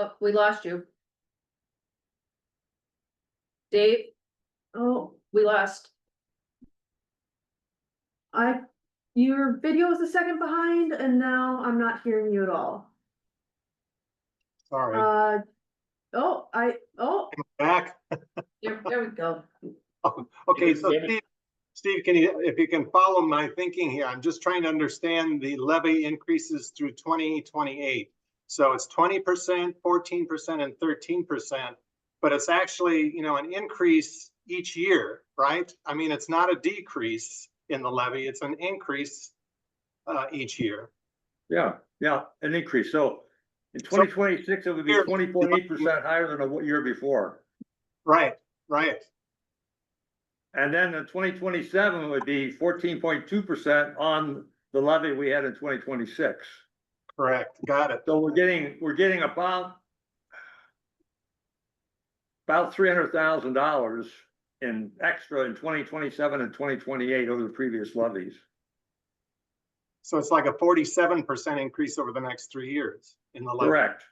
Oh, we lost you. Dave, Oh, we lost. your video is a second behind and now I'm not hearing you at all. Sorry, Oh, back. There we go. Okay, so Steve, can you, if you can follow my thinking here, I'm just trying to understand the levy increases through 2028. So it's 20%, 14%, and 13%, but it's actually, an increase each year, right? I mean, it's not a decrease in the levy, it's an increase each year. Yeah, an increase. So in 2026, it would be 20.8% higher than the year before. Right, right. And then in 2027, it would be 14.2% on the levy we had in 2026. Correct. Got it. So we're getting about $300,000 in extra in 2027 and 2028 over the previous levies. So it's like a 47% increase over the next 3 years in the levy. Correct.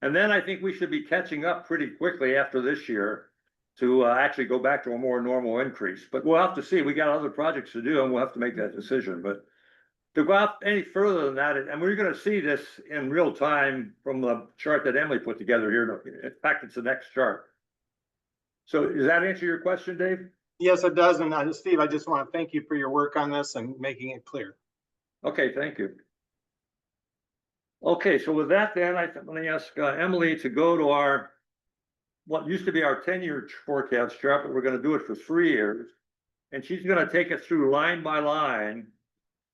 And then I think we should be catching up pretty quickly after this year to actually go back to a more normal increase. But we'll have to see. We got other projects to do and we'll have to make that decision. But to go out any further than that, and we're going to see this in real time from the chart that Emily put together here. In fact, it's the next chart. So does that answer your question, Dave? Yes, it does. And Steve, I just want to thank you for your work on this and making it clear. Okay, thank you. Okay, so with that then, let me ask Emily to go to our, what used to be our 10-year forecast chart, but we're going to do it for 3 years. And she's going to take us through line by line,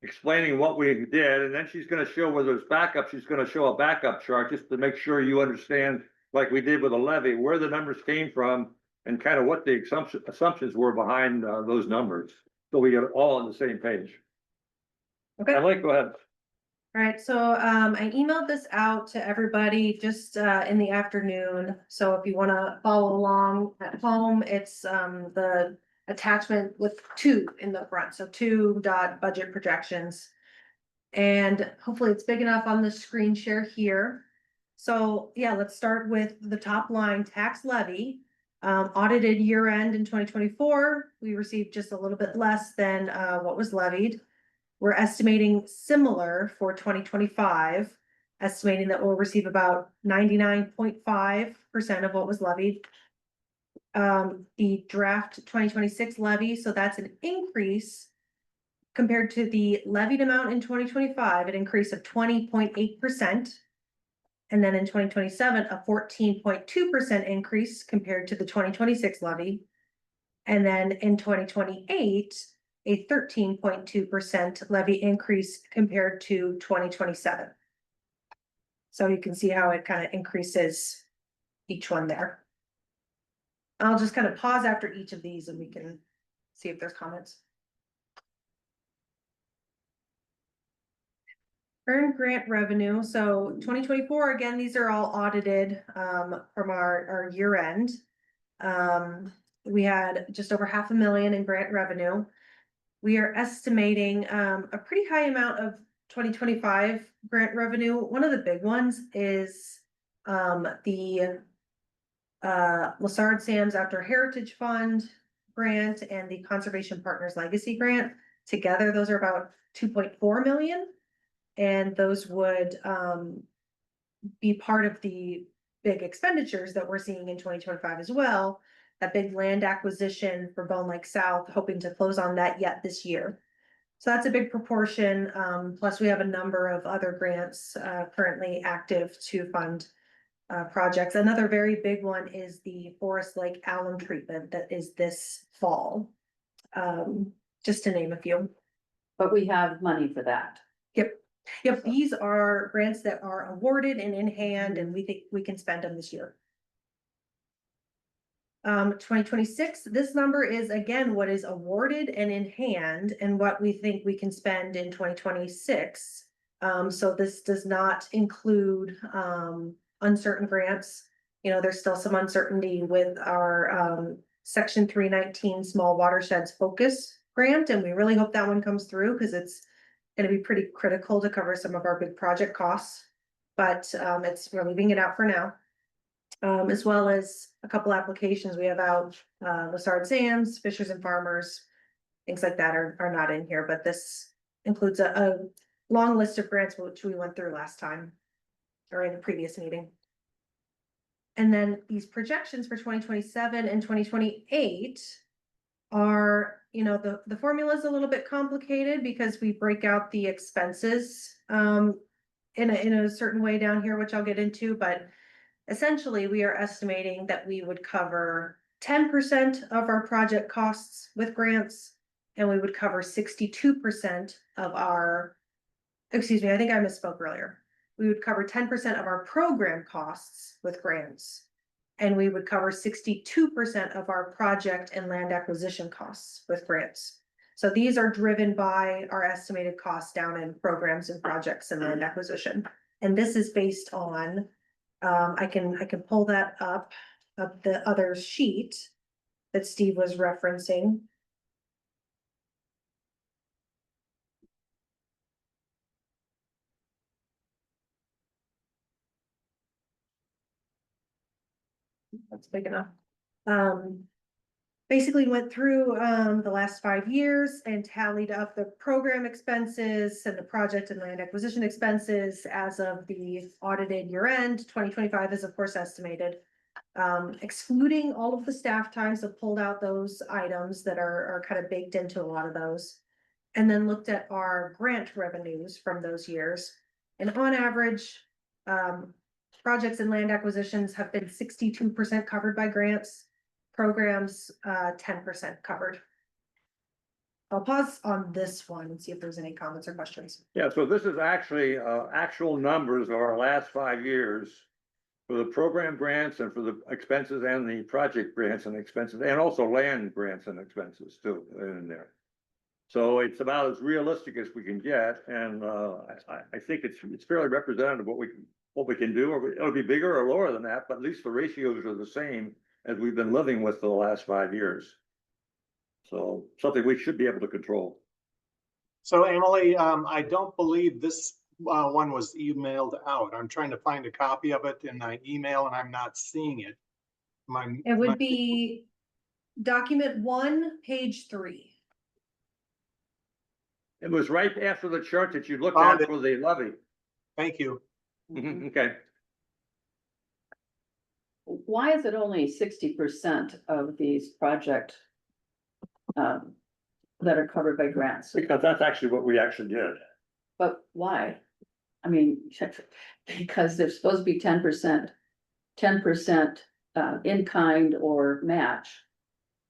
explaining what we did. And then she's going to show where there's backup. She's going to show a backup chart just to make sure you understand, like we did with a levy, where the numbers came from and kind of what the assumptions were behind those numbers. So we get it all on the same page. Okay, all Emily, go ahead. right, so I emailed this out to everybody just in the afternoon. So if you wanna follow along at home, it's the attachment with 2 in the front, so 2 budget projections. And hopefully it's big enough on the screen share here. So yeah, let's start with the top line, tax levy. Audited year end in 2024, we received just a little bit less than what was levied. We're estimating similar for 2025, estimating that we'll receive about 99.5% of what was levied. The draft 2026 levy, so that's an increase compared to the levied amount in 2025, an increase of 20.8%. And then in 2027, a 14.2% increase compared to the 2026 levy. And then in 2028, a 13.2% levy increase compared to 2027. So you can see how it kind of increases each one there. I'll just kind of pause after each of these and we can see if there's comments. Earned grant revenue, so 2024, again, these are all audited from our year end. We had just over $500,000 in grant revenue. We are estimating a pretty high amount of 2025 grant revenue. One of the big ones is the Lessard Sam's Outdoor Heritage Fund grant and the Conservation Partners Legacy Grant. Together, those are about $2.4 million. And those would be part of the big expenditures that we're seeing in 2025 as well. That big land acquisition for Bone Lake South, hoping to close on that yet this year. So that's a big proportion. Plus we have a number of other grants currently active to fund projects. Another very big one is the Forest Lake alum treatment that is this fall. Just to name a few. But we have money for that. Yep, these are grants that are awarded and in hand, and we think we can spend them this year. 2026, this number is again what is awarded and in hand and what we think we can spend in 2026. So this does not include uncertain grants. You know, there's still some uncertainty with our Section 319 Small Watersheds Focus grant, and we really hope that one comes through because it's going to be pretty critical to cover some of our big project costs. But we're leaving it out for now. As well as a couple applications we have out, Lassard Sands, Fishers and Farmers. Things like that are not in here, but this includes a long list of grants which we went through last time. Or in the previous meeting. And then these projections for 2027 and 2028 are, you know, the formula is a little bit complicated because we break out the expenses in a certain way down here, which I'll get into, but essentially we are estimating that we would cover 10% of our project costs with grants, and we would cover 62% of our, excuse me, I think I misspoke earlier. We would cover 10% of our program costs with grants. And we would cover 62% of our project and land acquisition costs with grants. So these are driven by our estimated costs down in programs and projects and land acquisition. And this is based on, I can pull that up of the other sheet that Steve was referencing. That's big enough. Basically went through, the last 5 years and tallied up the program expenses and the project and land acquisition expenses as of the audited year end. 2025 is of course estimated. Excluding all of the staff time, so pulled out those items that are kind of baked into a lot of those. And then looked at our grant revenues from those years. And on average, projects and land acquisitions have been 62% covered by grants, programs, 10% covered. I'll pause on this one and see if there's any comments or questions. Yeah, so this is actually, actual numbers of our last 5 years for the program grants and for the expenses and the project grants and expenses, and also land grants and expenses too in there. So it's about as realistic as we can get, and I think it's fairly representative of what we can do, or it'll be bigger or lower than that, but at least the ratios are the same as we've been living with for the last 5 years. So something we should be able to control. So Emily, I don't believe this one was emailed out. I'm trying to find a copy of it in my email and I'm not seeing it. It would be document 1, page 3. It was right after the chart that you looked Found at it. for the levy. Thank you. Okay. Why is it only 60% of these project that are covered by grants? Because that's actually what we actually did. But why? I mean, because they're supposed to be 10%, 10% in kind or match.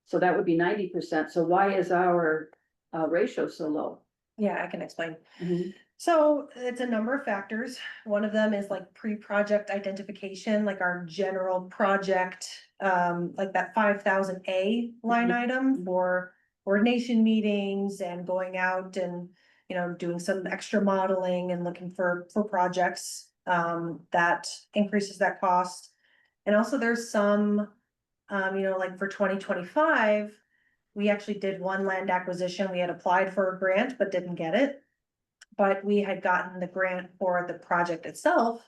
So that would be 90%. So why is our ratio so low? Yeah, I can explain. So it's a number of factors. One of them is like pre-project identification, like our general project, like that 5,000A line item for coordination meetings and going out and, you know, doing some extra modeling and looking for projects, that increases that cost. And also there's some, you know, like for 2025, we actually did one land acquisition. We had applied for a grant, but didn't get it. But we had gotten the grant for the project itself.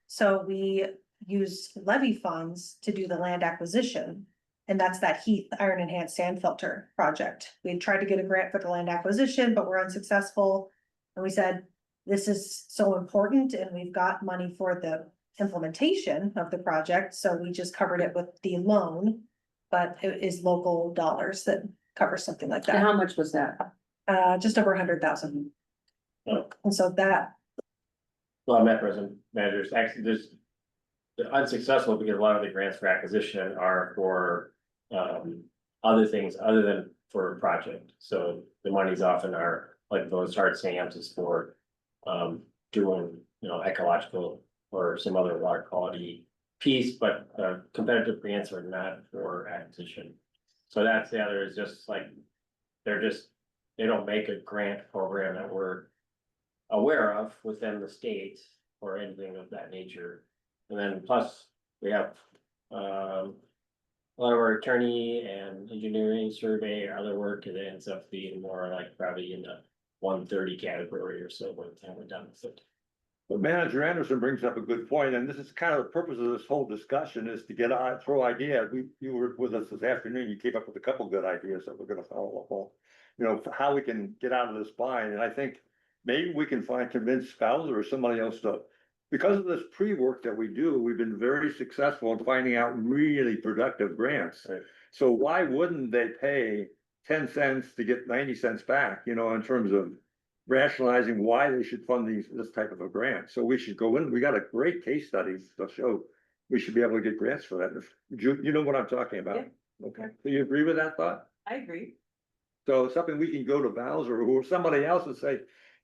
So we used levy funds to do the land acquisition. And that's that Heath Iron Enhanced Sand Filter project. We tried to get a grant for the land acquisition, but we're unsuccessful. And we said, this is so important and we've got money for the implementation of the project. So we just covered it with the loan, but it is local dollars that cover something like And that. how much was that? Just over 100,000. And so that, Well, Met President managers, actually, there's the unsuccessful because a lot of the grants for acquisition are for other things other than for a project. So the monies often are like those hard stamps is for doing, you know, ecological or some other water quality piece, but competitive grants are not for acquisition. So that's the other is just like, they don't make a grant program that we're aware of within the state or anything of that nature. And then plus we have a lot of our attorney and engineering survey or other work, and it ends up being more like probably in the 130 category or so by the time we're done with it. But Manager Anderson brings up a good point, and this is kind of the purpose of this whole discussion is to get, throw ideas. You were with us this afternoon, you came up with a couple good ideas that we're gonna follow up on. You know, for how we can get out of this bind, and I think maybe we can convince Bowser or somebody else to. Because of this pre-work that we do, we've been very successful in finding out really productive grants. Right. So why wouldn't they pay 10 cents to get 90 cents back, you know, in terms of rationalizing why they should fund this type of a grant. So we should go in, we got a great case study to show we should be able to get grants for that. You know what I'm talking about? Okay, do you agree with that thought? I agree. So it's something we can go to Bowser or somebody else and say,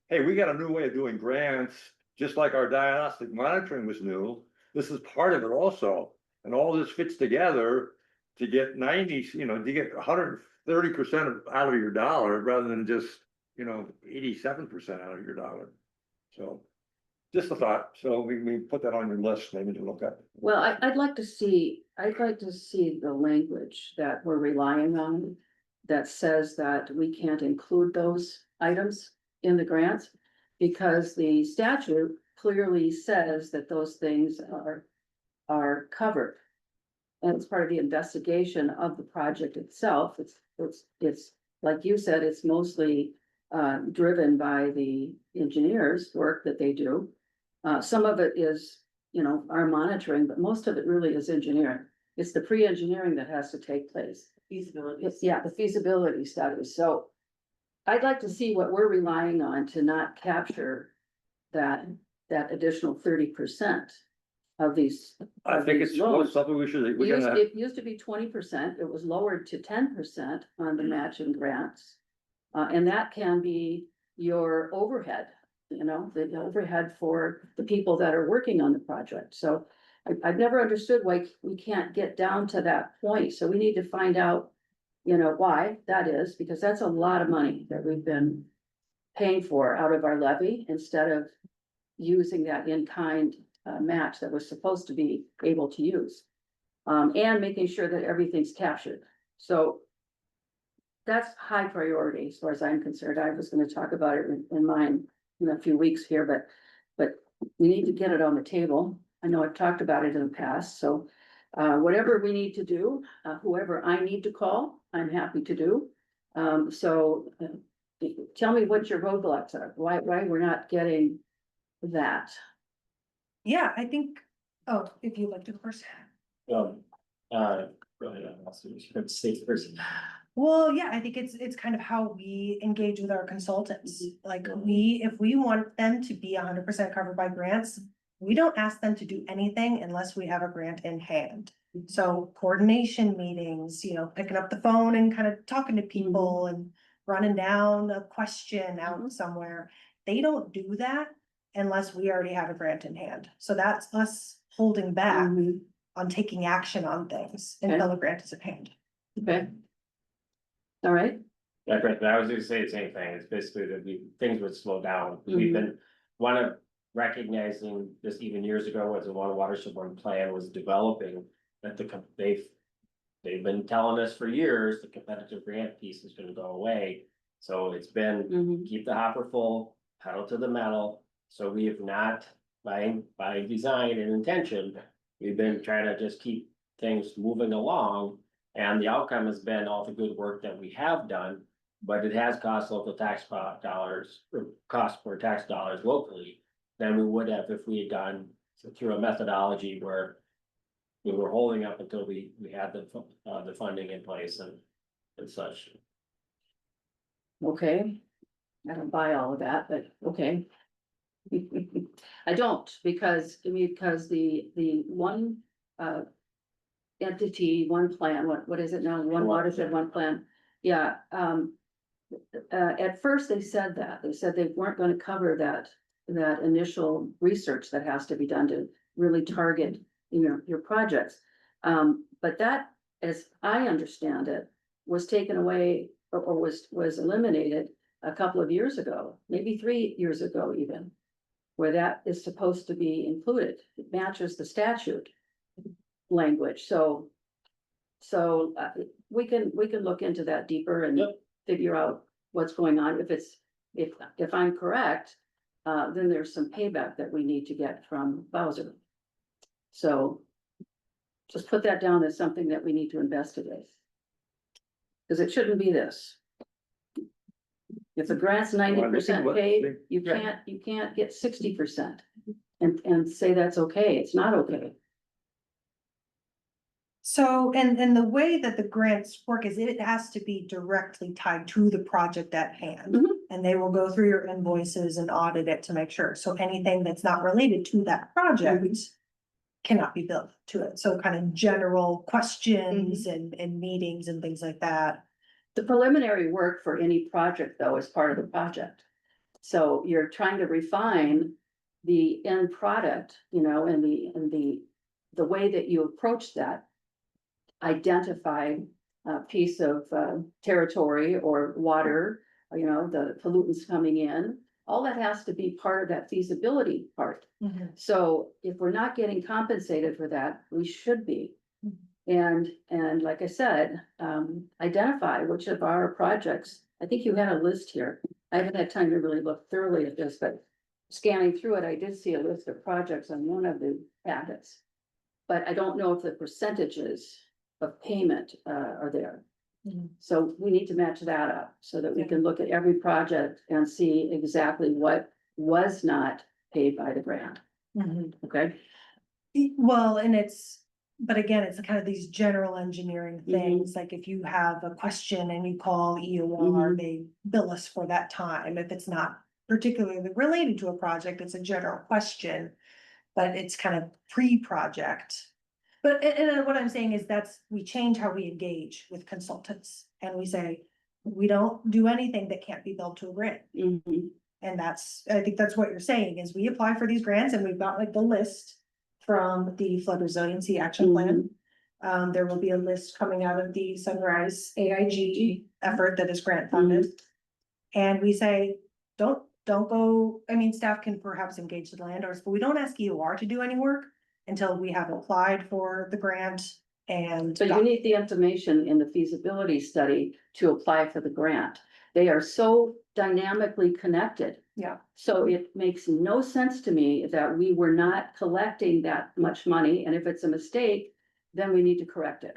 hey, we got a new way of doing grants, just like our diagnostic monitoring was new. This is part of it also. And all this fits together to get 90, you know, to get 130% out of your dollar rather than just, you know, 87% out of your dollar. So just a thought. So we put that on your list, maybe to look at. Well, I'd like to see the language that we're relying on that says that we can't include those items in the grants because the statute clearly says that those things are covered. And it's part of the investigation of the project itself. It's like you said, it's mostly driven by the engineers' work that they do. Some of it is, you know, our monitoring, but most of it really is engineering. It's the pre-engineering that has to take place. Feasibility. Yeah, the feasibility studies. So I'd like to see what we're relying on to not capture that additional 30% of these. I think it's loans. something we should, It used to be 20%. It was lowered to 10% on the matching grants. And that can be your overhead, you know, the overhead for the people that are working on the project. So I've never understood why we can't get down to that point. So we need to find out, you know, why that is, because that's a lot of money that we've been paying for out of our levy instead of using that in-kind match that we're supposed to be able to use. And making sure that everything's captured. So that's high priority as far as I'm concerned. I was gonna talk about it in mine in a few weeks here, but we need to get it on the table. I know I've talked about it in the past, so whatever we need to do, whoever I need to call, I'm happy to do. So tell me what your roadblocks are, why we're not getting that. Yeah, I think, oh, if you'd like to first. Go ahead, I'll see what you have to say first. Well, yeah, I think it's kind of how we engage with our consultants. Like if we want them to be 100% covered by grants, we don't ask them to do anything unless we have a grant in hand. So coordination meetings, you know, picking up the phone and kind of talking to people and running down a question out somewhere. They don't do that unless we already have a grant in hand. So that's us holding back on taking action on things until the grant is at hand. Okay. All right. Yeah, Brett, I was gonna say the same thing, it's basically that things would slow down, we've been, one of recognizing this even years ago, as the Water Watershed plan was developing. That they've been telling us for years, the competitive grant piece is gonna go away. So it's been, keep the hopper full, pedal to the metal, so we have not, by design and intention. We've been trying to just keep things moving along. And the outcome has been all the good work that we have done, but it has cost local tax dollars, or cost for tax dollars locally. Than we would have if we had gone through a methodology where we were holding up until we had the funding in place and such. Okay. I don't buy all of that, but okay. I don't, because the one entity, one plan, what is it now? One watershed, one plan. Yeah, at first they said they weren't gonna cover that initial research that has to be done to really target, you know, your projects. But that, as I understand it, was taken away or was eliminated a couple of years ago, maybe 3 years ago even, where that is supposed to be included. It matches the statute language, so we can look into that deeper and figure out what's going on. If I'm correct, then there's some payback that we need to get from Bowser. So just put that down as something that we need to investigate. Because it shouldn't be this. If the grant's 90% paid, you can't get 60% and say that's okay. It's not okay. So, and the way that the grants work is it has to be directly tied to the project at hand. Mhm. And they will go through your invoices and audit it to make sure. So anything that's not related to that project cannot be billed to it. So kind of general questions and meetings and things like that. The preliminary work for any project, though, is part of the project. So you're trying to refine the end product, you know, and the way that you approach that. Identify a piece of territory or water, you know, the pollutants coming in. All that has to be part of that feasibility part. So if we're not getting compensated for that, we should be. And like I said, identify which of our projects, I think you had a list here. I haven't had time to really look thoroughly at this, but scanning through it, I did see a list of projects on one of the packets. But I don't know if the percentages of payment are there. So we need to match that up so that we can look at every project and see exactly what was not paid by the grant. Okay? Well, and but again, it's kind of these general engineering things, like if you have a question and you call EOR, they bill us for that time. If it's not particularly related to a project, it's a general question. But it's kind of pre-project. But, and what I'm saying is we change how we engage with consultants and we say, we don't do anything that can't be billed to a grant. And I think that's what you're saying is we apply for these grants and we've got like the list from the Flood Resiliency Action Plan. There will be a list coming out of the Sunrise AIG effort that is grant funded. And we say, don't go, I mean, staff can perhaps engage the landowners, but we don't ask EOR to do any work until we have applied for the grant and. But you need the information in the feasibility study to apply for the grant. They are so dynamically connected. Yeah. So it makes no sense to me that we were not collecting that much money, and if it's a mistake, then we need to correct it.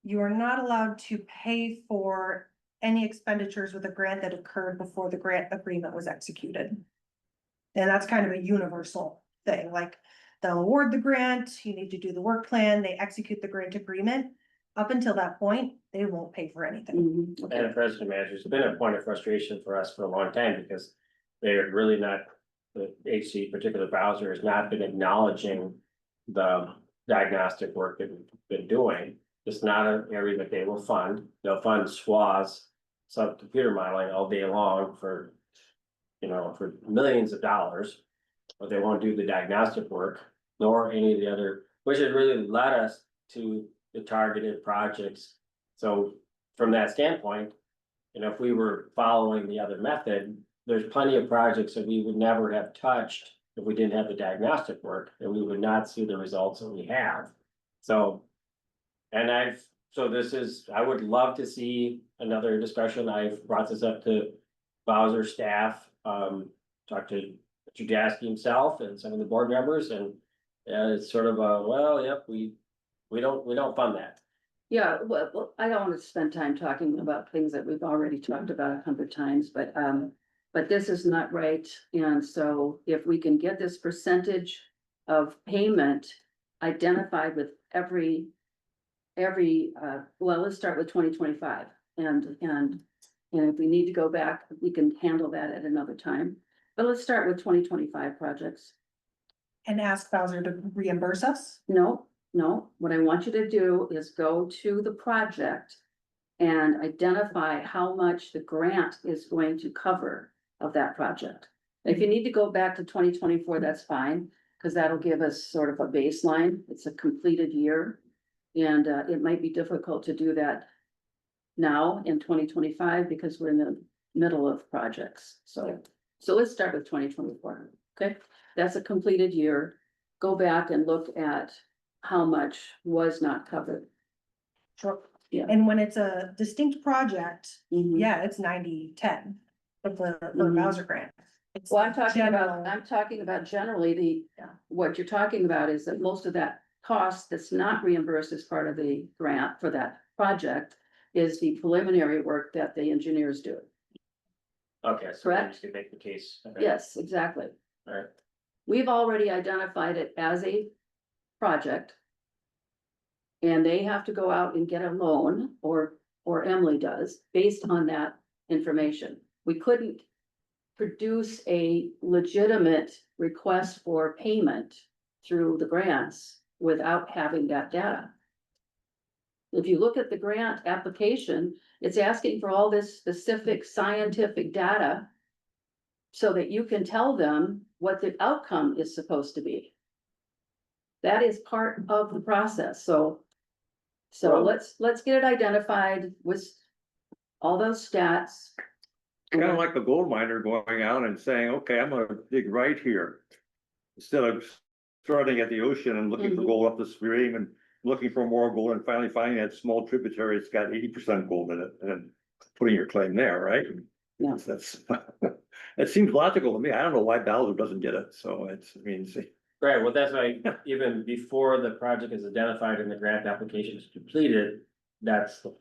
You are not allowed to pay for any expenditures with a grant that occurred before the grant agreement was executed. And that's kind of a universal thing, like they'll award the grant, you need to do the work plan, they execute the grant agreement. Up until that point, they won't pay for anything. Okay. And President Manager, it's been a point of frustration for us for a long time because they're really not, the HC, particular Bowser, has not been acknowledging the diagnostic work that we've been doing. It's not an area that they will fund. They'll fund SWAS, some computer modeling all day long for, for millions of dollars. But they won't do the diagnostic work, nor any of the other, which has really led us to the targeted projects. So from that standpoint, if we were following the other method, there's plenty of projects that we would never have touched if we didn't have the diagnostic work, and we would not see the results that we have. So, I would love to see another discussion. I've brought this up to Bowser staff, talked to Judaski himself and some of the board members, and it's sort of we don't fund that. Yeah, well, I don't want to spend time talking about things that we've already talked about 100 times, but this is not right. And so if we can get this percentage of payment identified with every, let's start with 2025. And if we need to go back, we can handle that at another time. But let's start with 2025 projects. And ask Bowser to reimburse us? No, what I want you to do is go to the project and identify how much the grant is going to cover of that project. If you need to go back to 2024, that's fine, because that'll give us sort of a baseline. It's a completed year. And it might be difficult to do that now in 2025 because we're in the middle of projects. So let's start with 2024, okay? That's a completed year. Go back and look at how much was not covered. Sure. Yeah. And when it's a distinct project, Mhm. yeah, it's 90-10 for the Mhm. Bowser grant. It's Well, I'm talking general. about generally what you're talking about is that most of that cost that's not reimbursed as part of the grant for that project is the preliminary work that the engineers do. Okay, so then you Correct. could make the case. Okay, Yes, exactly. all right. We've already identified it as a project. And they have to go out and get a loan, or Emily does, based on that information. We couldn't produce a legitimate request for payment through the grants without having that data. If you look at the grant application, it's asking for all this specific scientific data so that you can tell them what the outcome is supposed to be. That is part of the process, so Well- let's get it identified with all those stats. Kind of like the gold miner going out and saying, okay, I'm gonna dig right here. Instead of starting at the ocean and looking for Mhm. gold up the stream and looking for more gold and finally finding that small tributary, it's got 80% gold in it, and then putting your claim there, right? Yeah. That's, it seems logical to me. I don't know why Bowser doesn't get it, so it's, I mean, Right, well, that's why even before the project is identified and the grant application is completed, that's the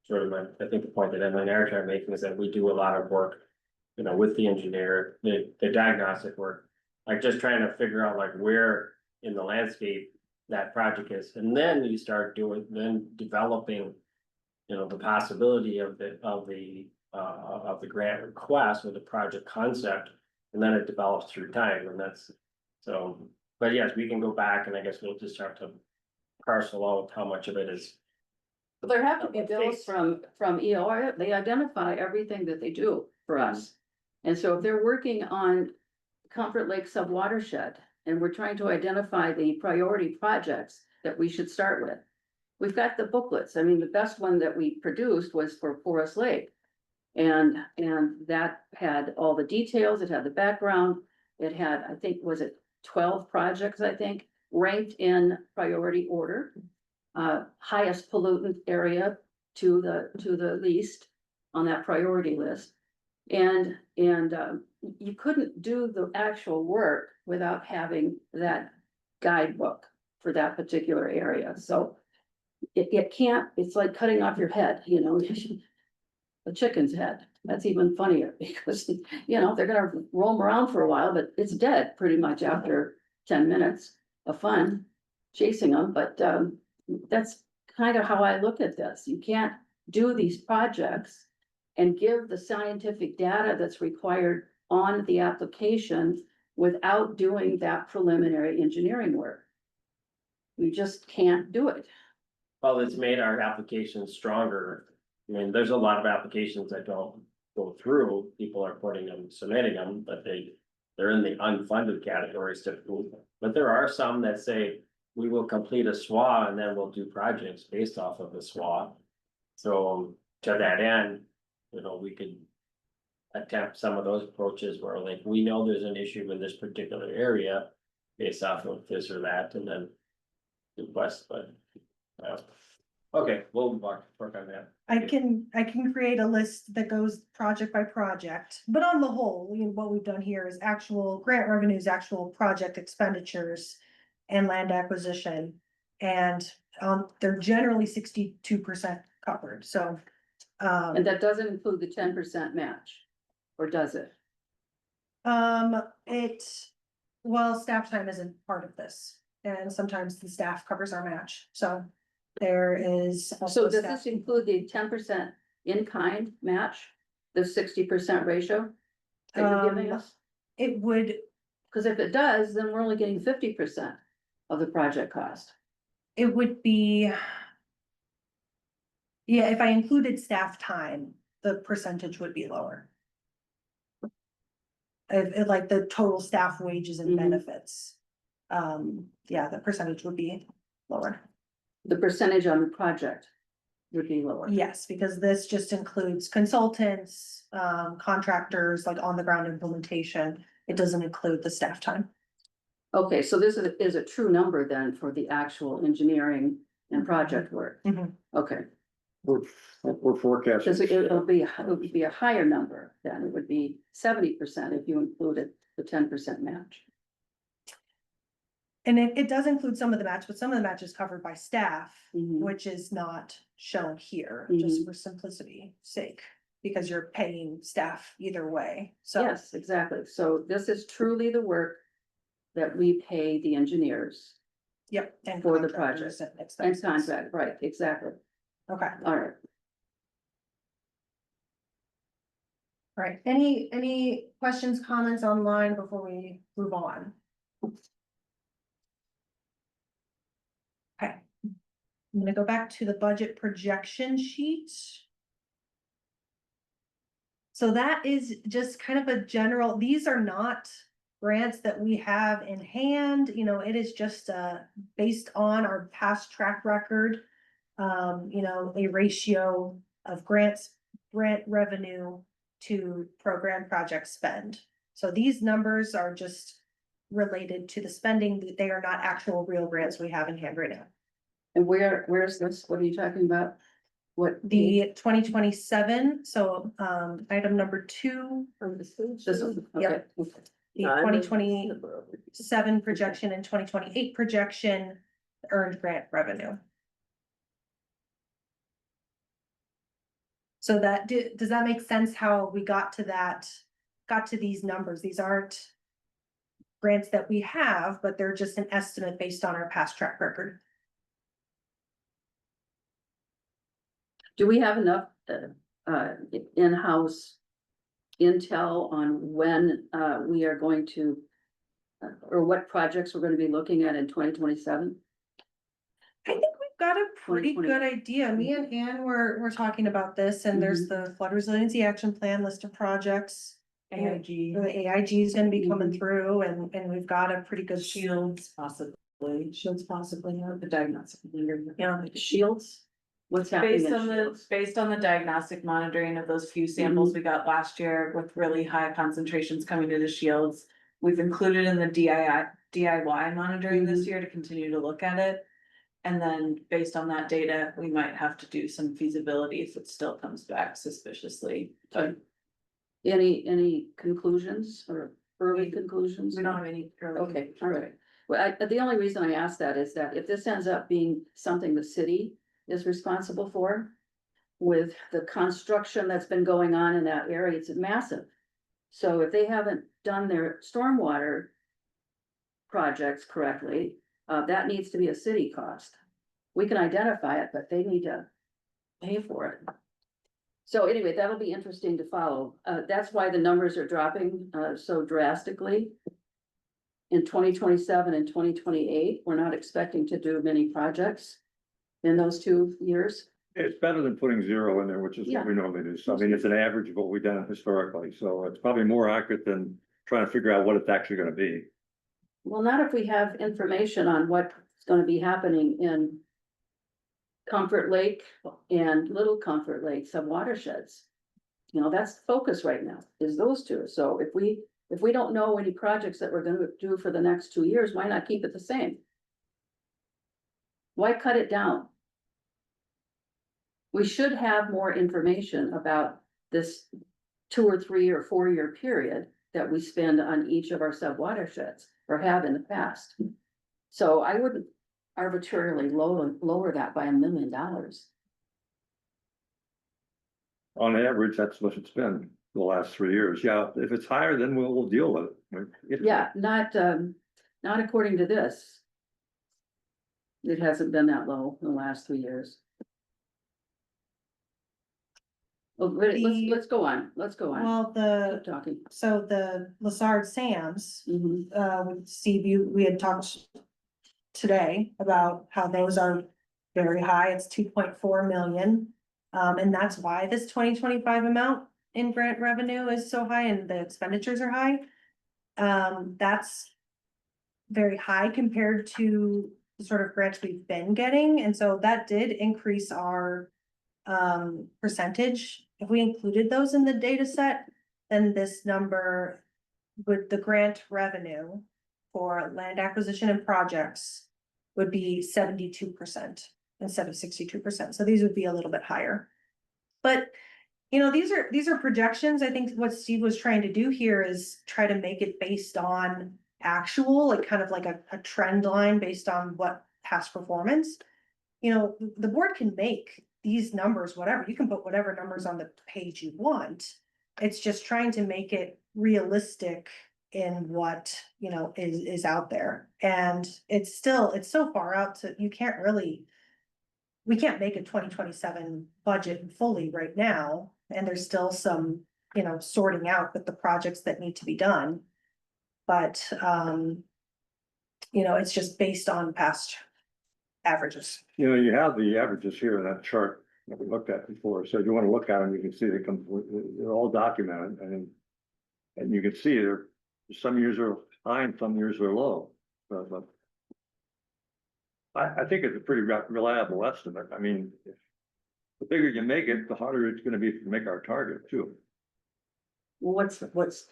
sort of I think the point that Emily and Eric are making is that we do a lot of work, you know, with the engineer, the diagnostic work, like just trying to figure out like where in the landscape that project is, and then you start developing, you know, the possibility of the grant request or the project concept, and then it develops through time, and that's, so. But yes, we can go back and I guess we'll just have to parcel out how much of it is. But there have to be bills from EOR, they identify everything that they do for us. And so if they're working on Comfort Lake subwatershed, and we're trying to identify the priority projects that we should start with. We've got the booklets, I mean, the best one that we produced was for Forest Lake. And that had all the details, it had the background, it had, I think, was it 12 projects, I think, ranked in priority order. Highest pollutant area to the least on that priority list. And you couldn't do the actual work without having that guidebook for that particular area, so. It can't, it's like cutting off your head, you know, a chicken's head, that's even funnier, because, you know, they're gonna roam around for a while, but it's dead pretty much after 10 minutes of fun chasing them, but, that's kind of how I look at this, you can't do these projects and give the scientific data that's required on the application without doing that preliminary engineering work. We just can't do it. Well, it's made our applications stronger. I mean, there's a lot of applications that don't go through, people are submitting them, but they're in the unfunded categories typically. But there are some that say, we will complete a SWA and then we'll do projects based off of the SWA. So to that end, you know, we could attempt some of those approaches where like, we know there's an issue in this particular area based off of this or that, and then request, but. Okay, we'll work on that. I can create a list that goes project by project, but on the whole, you know, what we've done here is actual grant revenues, actual project expenditures. And land acquisition, and they're generally 62% covered, so. And that doesn't include the 10% match, or does it? Well, staff time isn't part of this, and sometimes the staff covers our match, so. There is. So also does staff- this include the 10% in-kind match, the 60% ratio that you're giving us? It would, Because if it does, then we're only getting 50% of the project cost. it would be. Yeah, if I included staff time, the percentage would be lower. Like the total staff wages and Mhm. benefits. Yeah, the percentage would be lower. The percentage on the project would be lower. Yes, because this just includes consultants, contractors, like on the ground implementation. It doesn't include the staff time. Okay, so this is a true number then for the actual engineering and project work. Mhm. Okay, We're forecasting. Because it would be a higher number, then it would be 70% if you included the 10% match. And it does include some of the match, but some of the match is covered by staff, Mhm. which is not shown here, just for simplicity's sake. Because you're paying staff either way, so. Yes, exactly. So this is truly the work that we pay the engineers Yep. And For the contractors project. and and expenses. contract, right, exactly. Okay, All right. all right. Any questions, comments online before we move on? Okay. I'm gonna go back to the budget projection sheet. So that is just kind of a general, these are not grants that we have in hand, it is just based on our past track record. A ratio of grant revenue to program project spend. So these numbers are just related to the spending, they are not actual real grants we have in hand right now. And where's this? What are you talking about? What? The 2027, so item number 2, This one, Yeah. okay. the 2027 projection and 2028 projection, earned grant revenue. So does that make sense how we got to these numbers? These aren't grants that we have, but they're just an estimate based on our past track record. Do we have enough in-house intel on when we are going to or what projects we're going to be looking at in 2027? I think we've got a pretty 2020. good idea. Me and Ann were talking about this, and there's the flood resiliency action plan list of projects. AIG. The AIG is gonna be coming through, and we've got a pretty good Shields possibly, Shields possibly, the diagnostic. Yeah. Shields? What's happening? Based on the diagnostic monitoring of those few samples we got last year with really high concentrations coming to the Shields. We've included in the DIY monitoring this year to continue to look at it. And then based on that data, we might have to do some feasibility if it still comes back suspiciously. But Any conclusions or early conclusions? we don't have any early. Okay, all right. Well, the only reason I ask that is that if this ends up being something the city is responsible for, with the construction that's been going on in that area, it's massive. So if they haven't done their stormwater projects correctly, that needs to be a city cost. We can identify it, but they need to pay for it. So anyway, that'll be interesting to follow. That's why the numbers are dropping so drastically. In 2027 and 2028, we're not expecting to do many projects in those 2 years. It's better than putting 0 in there, which is Yeah. what we normally do. So I mean, it's an average of what we've done historically, so it's probably more accurate than trying to figure out what it's actually gonna be. Well, not if we have information on what's gonna be happening in Comfort Lake and Little Comfort Lake sub-watersheds. That's the focus right now, is those two. So if we don't know any projects that we're gonna do for the next 2 years, why not keep it the same? Why cut it down? We should have more information about this 2 or 3 or 4 year period that we spend on each of our sub-watersheds or have in the past. So I wouldn't arbitrarily lower that by $1 million. On average, that's what it's been the last 3 years. Yeah, if it's higher, then we'll deal with it. Yeah, not according to this. It hasn't been that low in the last 3 years. Well, but let's go on, let's go on. Well, Keep talking. so the Lassard Sams, Mhm. with Steve, we had talked today about how those are very high, it's 2.4 million. And that's why this 2025 amount in grant revenue is so high and the expenditures are high. That's very high compared to the sort of grants we've been getting, and so that did increase our percentage. If we included those in the data set, then this number with the grant revenue for land acquisition and projects would be 72%. instead of 62%. So these would be a little bit higher. But, you know, these are projections. I think what Steve was trying to do here is try to make it based on actual, like kind of like a trend line based on what past performance. You know, the board can make these numbers, whatever, you can put whatever numbers on the page you want. It's just trying to make it realistic in what, you know, is out there. And it's so far out to, you can't really. We can't make a 2027 budget fully right now, and there's still some, you know, sorting out with the projects that need to be done. But, you know, it's just based on past averages. You know, you have the averages here in that chart that we looked at before, so if you wanna look at them, you can see they're all documented, and you can see some years are high and some years are low. But I think it's a pretty reliable estimate. I mean, the bigger you make it, the harder it's gonna be to make our target too. What's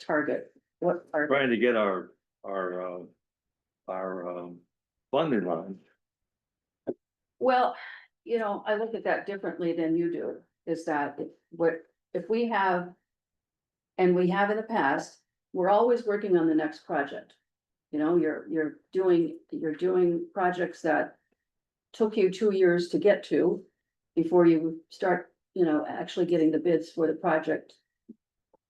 target? What are, Trying to get our funding line. well, you know, I look at that differently than you do, is that if we have. And we have in the past, we're always working on the next project. You know, you're doing projects that took you 2 years to get to before you start, you know, actually getting the bids for the project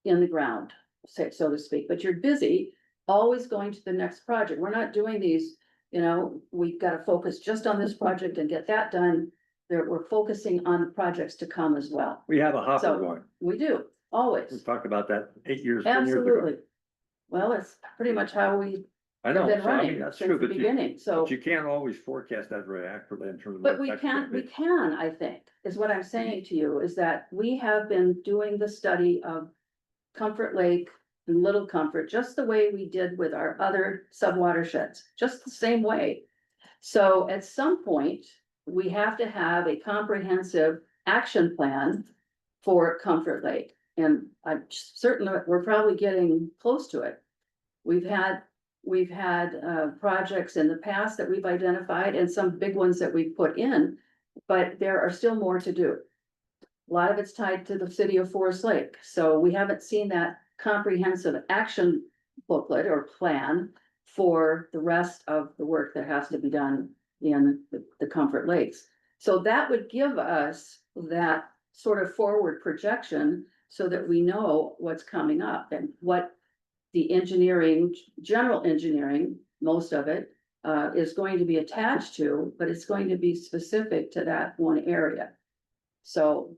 in the ground, say, so to speak, but you're busy always going to the next project. We're not doing these, you know, we've got to focus just on this project and get that done. We're focusing on the projects to come as well. We have a hopper So- going. We do, We always, talked about that 8 years, 10 years ago. absolutely. Well, it's pretty much how we I have know, been so I mean, running that's since true, the but beginning, so. but you can't always forecast that very accurately in terms of. But what we that's can, gonna be. I think, is what I'm saying to you, is that we have been doing the study of Comfort Lake and Little Comfort, just the way we did with our other subwatersheds, just the same way. So at some point, we have to have a comprehensive action plan for Comfort Lake. And I'm certain that we're probably getting close to it. We've had projects in the past that we've identified and some big ones that we've put in, but there are still more to do. A lot of it's tied to the city of Forest Lake, so we haven't seen that comprehensive action booklet or plan for the rest of the work that has to be done in the Comfort Lakes. So that would give us that sort of forward projection so that we know what's coming up and what the engineering, general engineering, most of it, is going to be attached to, but it's going to be specific to that one area. So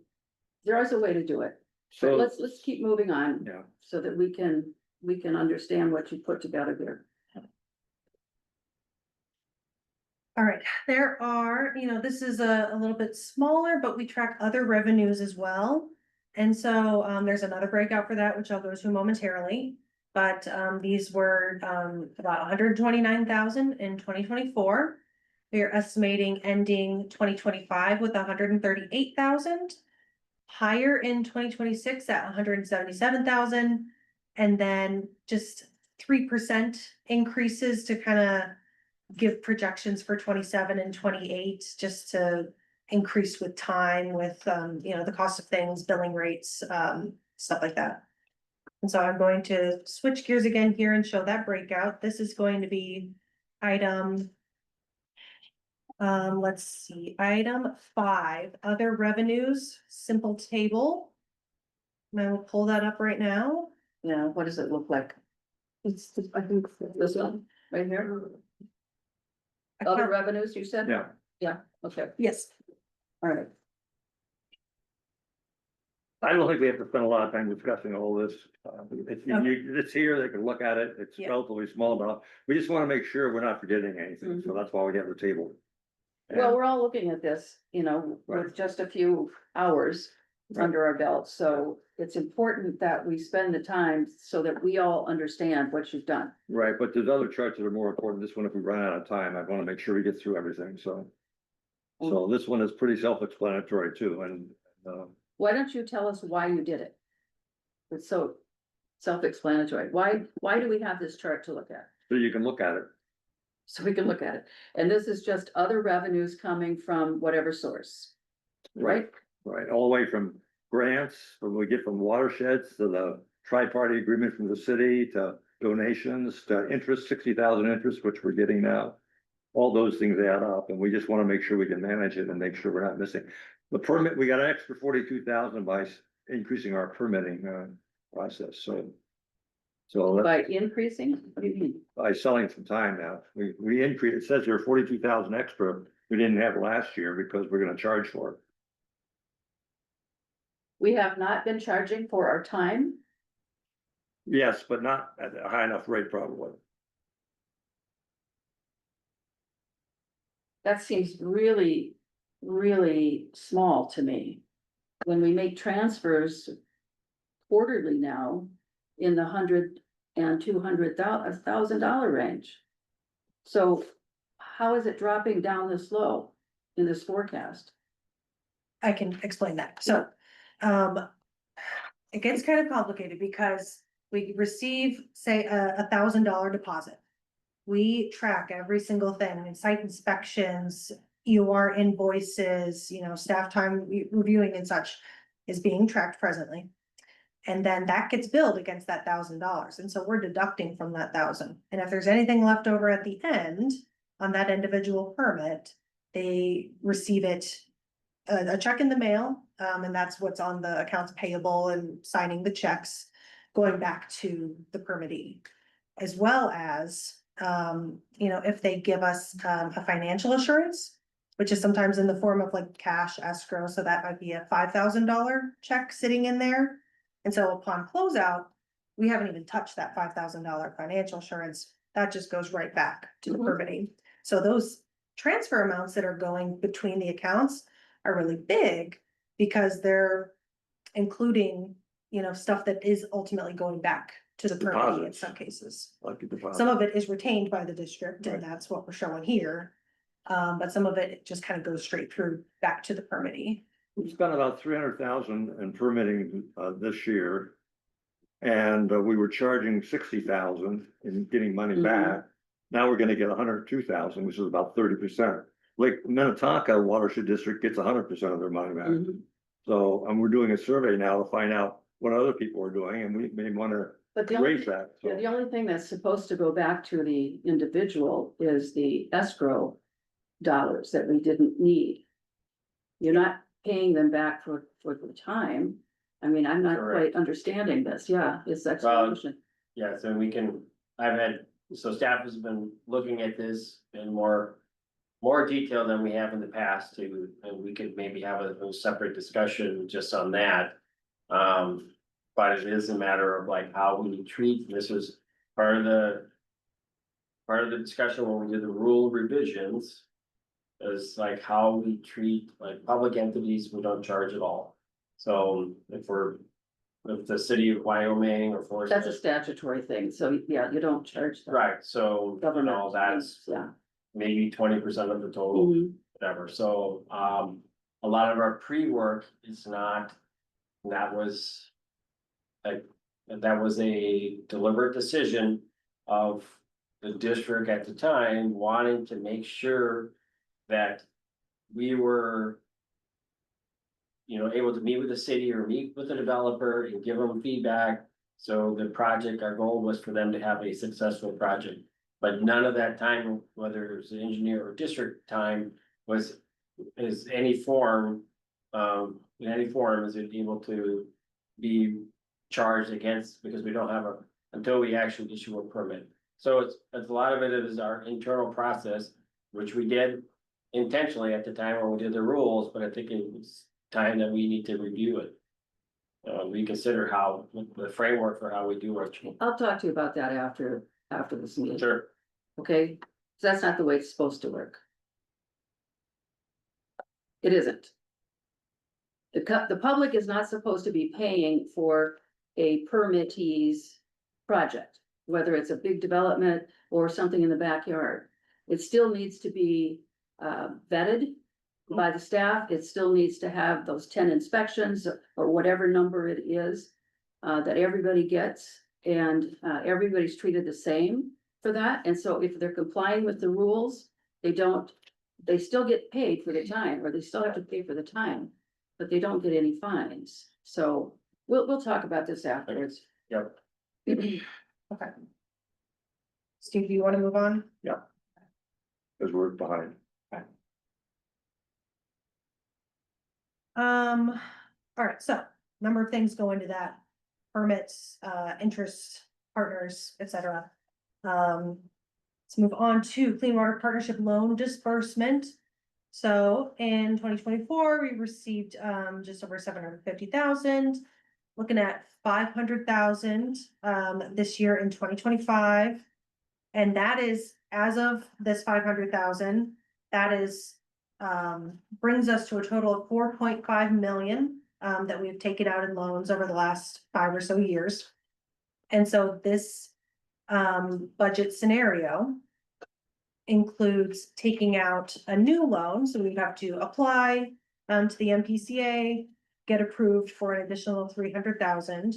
there is a way to do it. So, But let's keep moving on yeah, so that we can understand what you put together here. All right, there are, you know, this is a little bit smaller, but we track other revenues as well. And so, there's another breakout for that, which I'll go to momentarily. But, these were, about 129,000 in 2024. We are estimating ending 2025 with 138,000. Higher in 2026 at 177,000. And then just 3% increases to kind of give projections for 27 and 28, just to increase with time with, you know, the cost of things, billing rates, stuff like that. And so I'm going to switch gears again here and show that breakout. This is going to be item, let's see, item 5, other revenues, simple table. And I will pull that up right now. Yeah, what does it look like? It's, I think this one, right here. Other Account- revenues, you said? yeah. Yeah, okay, Yes, all right. I don't think we have to spend a lot of time discussing all this. It's here, they can look at it, it's Yeah. relatively small, but we just wanna make sure we're not forgetting anything, so that's why we have the table. Well, we're all looking at this, you know, with Right. just a few hours Right. under our belts, so it's important that we spend the time so that we all understand what you've done. Right, but there's other charts that are more important. This one, if we run out of time, I wanna make sure we get through everything, so. So this one is pretty self-explanatory too, and, Why don't you tell us why you did it? It's so self-explanatory. Why do we have this chart to look at? so you can look at it. So we can look at it. And this is just other revenues coming from whatever source, right? Right, all the way from grants, from we get from watersheds to the tri-party agreement from the city to donations to interest, 60,000 interest, which we're getting now. All those things add up, and we just want to make sure we can manage it and make sure we're not missing. The permit, we got an extra 42,000 by increasing our permitting process, so. So By that's increasing, what do you mean? by selling some time now, we increased, it says there 42,000 extra we didn't have last year because we're gonna charge for it. We have not been charging for our time. Yes, but not at a high enough rate probably. That seems really, really small to me. When we make transfers quarterly now in the $100,000-$200,000 range. So how is it dropping down this low in this forecast? I can explain that. So, it gets kind of complicated because we receive, say, $1,000 deposit. We track every single thing, I mean, site inspections, EOR invoices, staff time reviewing and such is being tracked presently. And then that gets billed against that $1,000. And so we're deducting from that 1,000. And if there's anything left over at the end on that individual permit, they receive it, a check in the mail, and that's what's on the accounts payable and signing the checks, going back to the permittee. As well as, if they give us a financial assurance, which is sometimes in the form of like cash escrow, so that might be a $5,000 check sitting in there. And so upon closeout, we haven't even touched that $5,000 financial assurance, that just goes right back to the Mhm. permitting. So those transfer amounts that are going between the accounts are really big because they're including, stuff that is ultimately going back to the permitting in Deposits. some cases. Like the deposit. Some of it is retained by the district, and Right. that's what we're showing here. But some of it just kind of goes straight through back to the permittee. We spent about 300,000 in permitting this year. And we were charging 60,000 and getting money Mhm. back. Now we're gonna get 102,000, which is about 30%. Lake Minnetonka Watershed District gets 100% of their money back. Mhm. So, and we're doing a survey now to find out what other people are doing, and we may wanna But the only, raise that. yeah, So, the only thing that's supposed to go back to the individual is the escrow dollars that we didn't need. You're not paying them back for the time. I mean, I'm not Correct. quite understanding this. Yeah, this explanation. Yeah, so so staff has been looking at this in more detail than we have in the past too, and we could maybe have a separate discussion just on that. But it is a matter of like how we treat, this was part of the discussion when we did the rule revisions. Is like how we treat like public entities, we don't charge at all. So if the city of Wyoming or Forest. That's a statutory thing. So yeah, you don't charge them. Right, so, Government. that's Yeah. maybe 20% of the total, Mhm. whatever, so, a lot of our pre-work is not. That was. That was a deliberate decision of the district at the time wanting to make sure that we were. Able to meet with the city or meet with the developer and give them feedback. So the project, our goal was for them to have a successful project. But none of that time, whether it was the engineer or district time, is any form. In any form is it able to be charged against, because we don't have until we actually issue a permit. So it's a lot of it is our internal process, which we did intentionally at the time when we did the rules, but I think it was time that we need to review it. Reconsider how, the framework for how we do our. I'll talk to you about that after this meeting. Sure. Okay, 'cause that's not the way it's supposed to work. It isn't. The public is not supposed to be paying for a permittee's project, whether it's a big development or something in the backyard. It still needs to be vetted by the staff. It still needs to have those 10 inspections or whatever number it is that everybody gets, and everybody's treated the same. for that, and so if they're complying with the rules, they still get paid for the time, or they still have to pay for the time, but they don't get any fines, so we'll talk about this afterwards. Yep. Okay. Steve, do you wanna move on? Cause we're behind. All right, so number of things go into that. Permits, interest, partners, et cetera. Let's move on to Clean Water Partnership loan disbursement. So in 2024, we received just over 750,000. Looking at 500,000 this year in 2025. And that is, as of this 500,000, that is brings us to a total of 4.5 million that we've taken out in loans over the last 5 or so years. And so this budget scenario includes taking out a new loan, so we have to apply to the MPCA, get approved for an additional 300,000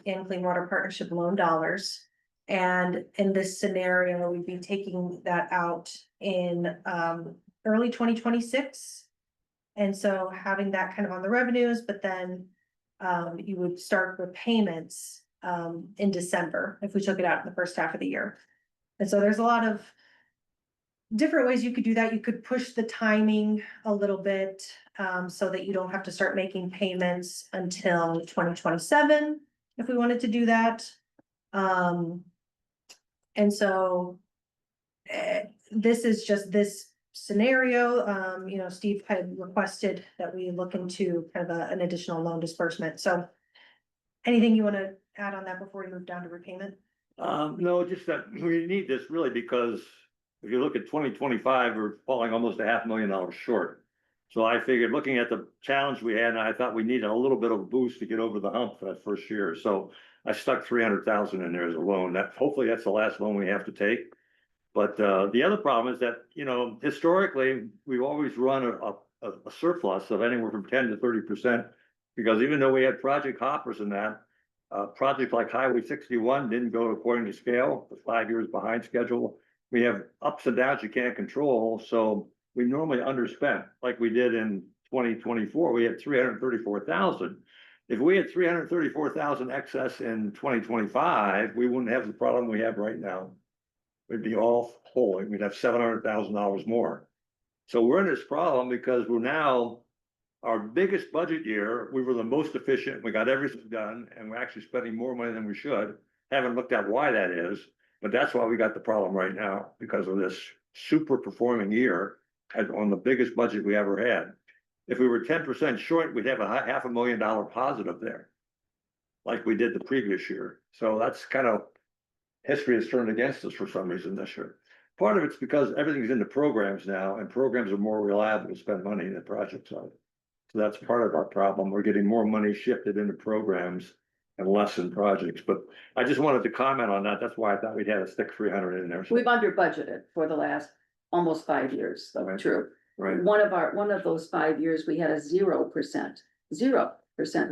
in Clean Water Partnership loan dollars. And in this scenario, we'd be taking that out in early 2026. And so having that kind of on the revenues, but then you would start repayments in December if we took it out in the first half of the year. And so there's a lot of different ways you could do that. You could push the timing a little bit so that you don't have to start making payments until 2027 if we wanted to do that. And so this is just this scenario. You know, Steve had requested that we look into kind of an additional loan disbursement. So anything you want to add on that before we move down to repayment? No, just that we need this really because if you look at 2025, we're falling almost $500,000 short. So I figured looking at the challenge we had, and I thought we needed a little bit of a boost to get over the hump for that first year. So I stuck 300,000 in there as a loan. That hopefully that's the last loan we have to take. But the other problem is that, you know, historically, we've always run a surplus of anywhere from 10 to 30%. Because even though we had project hoppers in that, projects like Highway 61 didn't go according to scale, was 5 years behind schedule. We have ups and downs you can't control, so we normally underspent, like we did in 2024, we had 334,000. If we had 334,000 excess in 2025, we wouldn't have the problem we have right now. We'd be all whole, we'd have $700,000 more. So we're in this problem because we're now, our biggest budget year, we were the most efficient, we got everything done, and we're actually spending more money than we should. Haven't looked at why that is, but that's why we got the problem right now, because of this super performing year on the biggest budget we ever had. If we were 10% short, we'd have a $500,000 positive there, like we did the previous year. So that's kind of, history has turned against us for some reason this year. Part of it's because everything's into programs now, and programs are more reliable to spend money than projects are. So that's part of our problem. We're getting more money shifted into programs and less in projects, but I just wanted to comment on that. That's why I thought we'd had to stick 300 in there. So- We've under budgeted for the last almost 5 years, so Right. true. Right. One of those 5 years, we had a 0%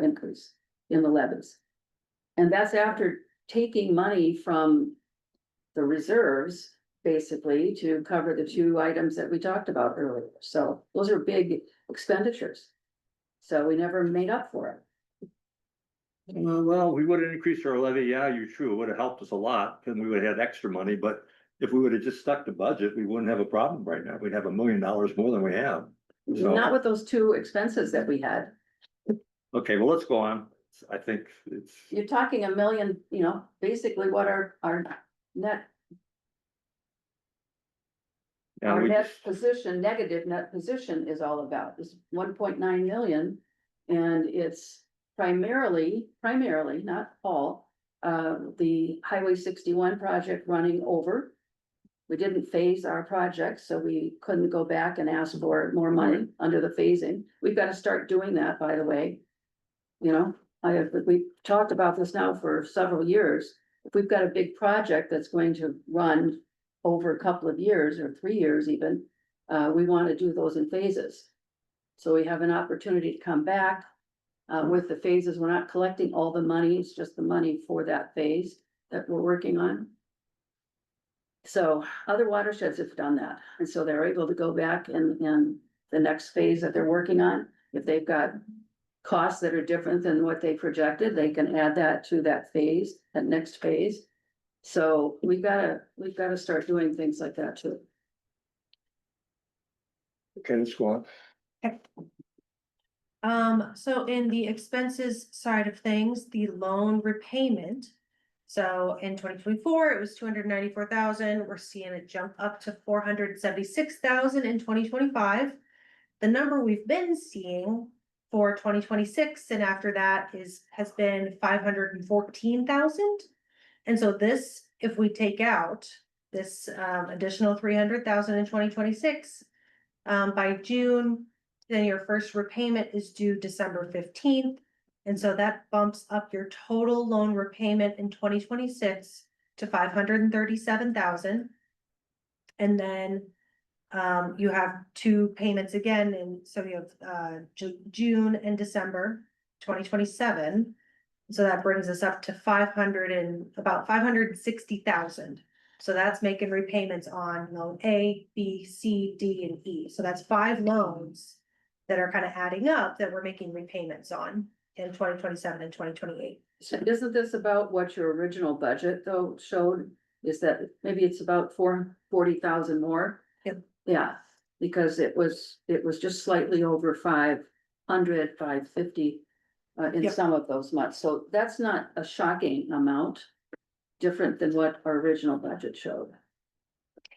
increase in the levies. And that's after taking money from the reserves, basically, to cover the 2 items that we talked about earlier. So those are big expenditures. So we never made up for it. Well, we would have increased our levy. Yeah, you're true. It would have helped us a lot and we would have had extra money, but if we would have just stuck to budget, we wouldn't have a problem right now. We'd have $1 million more than we have. So- Not with those 2 expenses that we had. Okay, well, let's go on. I think it's, You're talking $1 million, you know, basically what our net, yeah, our we net just, position, negative net position is all about, is 1.9 million. And it's primarily, not all, the Highway 61 project running over. We didn't phase our project, so we couldn't go back and ask for more money under the phasing. We've got to start doing that, by the way. You know, we've talked about this now for several years. If we've got a big project that's going to run over a couple of years or 3 years even, we want to do those in phases. So we have an opportunity to come back with the phases. We're not collecting all the money, it's just the money for that phase that we're working on. So other watersheds have done that, and so they're able to go back and the next phase that they're working on, if they've got costs that are different than what they projected, they can add that to that phase, that next phase. So we've gotta start doing things like that too. Okay, let's go on. So in the expenses side of things, the loan repayment. So in 2024, it was 294,000. We're seeing it jump up to 476,000 in 2025. The number we've been seeing for 2026 and after that has been 514,000. And so this, if we take out this additional 300,000 in 2026, by June, then your first repayment is due December 15th. And so that bumps up your total loan repayment in 2026 to 537,000. And then you have two payments again, and so you have June and December 2027. So that brings us up to about 560,000. So that's making repayments on loan A, B, C, D, and E. So that's 5 loans that are kind of adding up that we're making repayments on in 2027 and 2028. So isn't this about what your original budget though showed? Is that maybe it's about 40,000 more? Yep. Yeah, because it was just slightly over 500, 550 in Yep. some of those months. So that's not a shocking amount, different than what our original budget showed.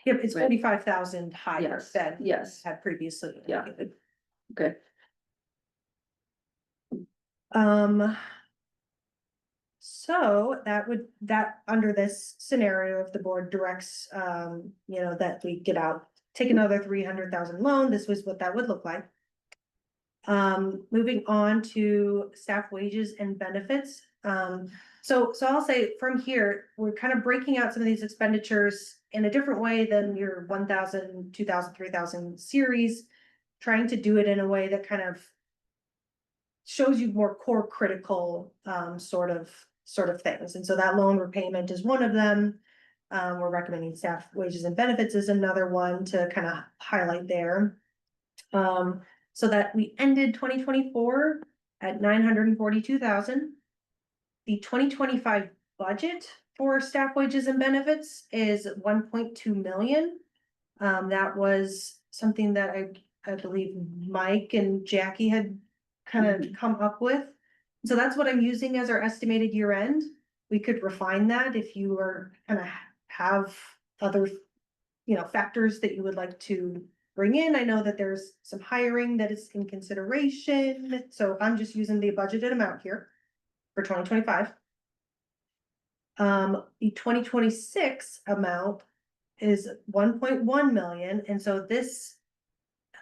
Yep, it's Right. 45,000 higher Yes, than yes. had previously. Yeah. Okay, So that under this scenario, if the board directs, that we get out, take another 300,000 loan, this was what that would look like. Moving on to staff wages and benefits. So I'll say from here, we're kind of breaking out some of these expenditures in a different way than your 1,000, 2,000, 3,000 series. Trying to do it in a way that kind of shows you more core critical, sort of things. And so that loan repayment is one of them. We're recommending staff wages and benefits is another one to kind of highlight there. So that we ended 2024 at 942,000. The 2025 budget for staff wages and benefits is 1.2 million. That was something that I believe Mike and Jackie had kind of come up with. So that's what I'm using as our estimated year end. We could refine that if you are kind of have other, factors that you would like to bring in. I know that there's some hiring that is in consideration, so I'm just using the budgeted amount here for 2025. The 2026 amount is 1.1 million, and so this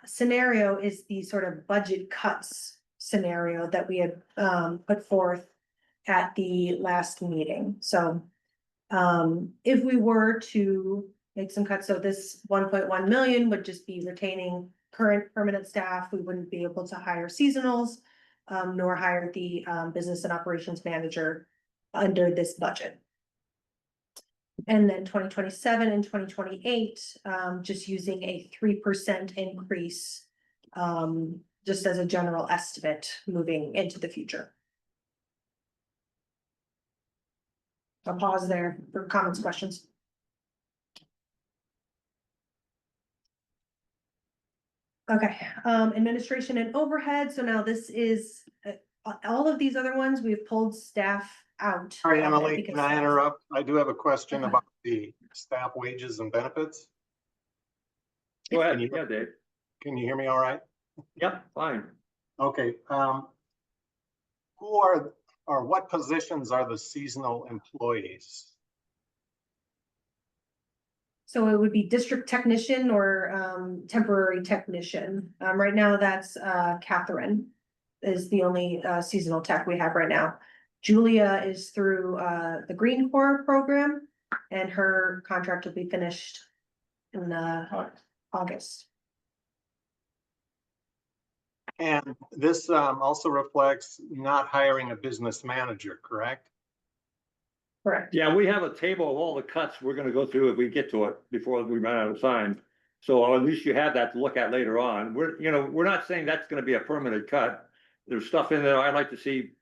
scenario is the sort of budget cuts scenario that we had put forth at the last meeting. So if we were to make some cuts, so this 1.1 million would just be retaining current permanent staff. We wouldn't be able to hire seasonals, nor hire the business and operations manager under this budget. And then 2027 and 2028, just using a 3% increase, just as a general estimate moving into the future. I'll pause there for comments, questions. Okay, administration and overhead. So now this is all of these other ones, we've pulled staff out. Sorry, of it Emily, because can I interrupt? I do have a question Okay. about the staff wages and benefits. Go Can ahead, you- yeah, Dave. Can you hear me all right? Yep, fine. Okay, who are, or what positions are the seasonal employees? So it would be district technician or temporary technician. Right now, that's Catherine is the only seasonal tech we have right now. Julia is through the Green Corps program, and her contract will be finished in August. And this also reflects not hiring a business manager, correct? Correct. Yeah, we have a table of all the cuts we're gonna go through if we get to it before we run out of time. So at least you have that to look at later on. We're not saying that's gonna be a permanent cut. There's stuff in there I'd like to see,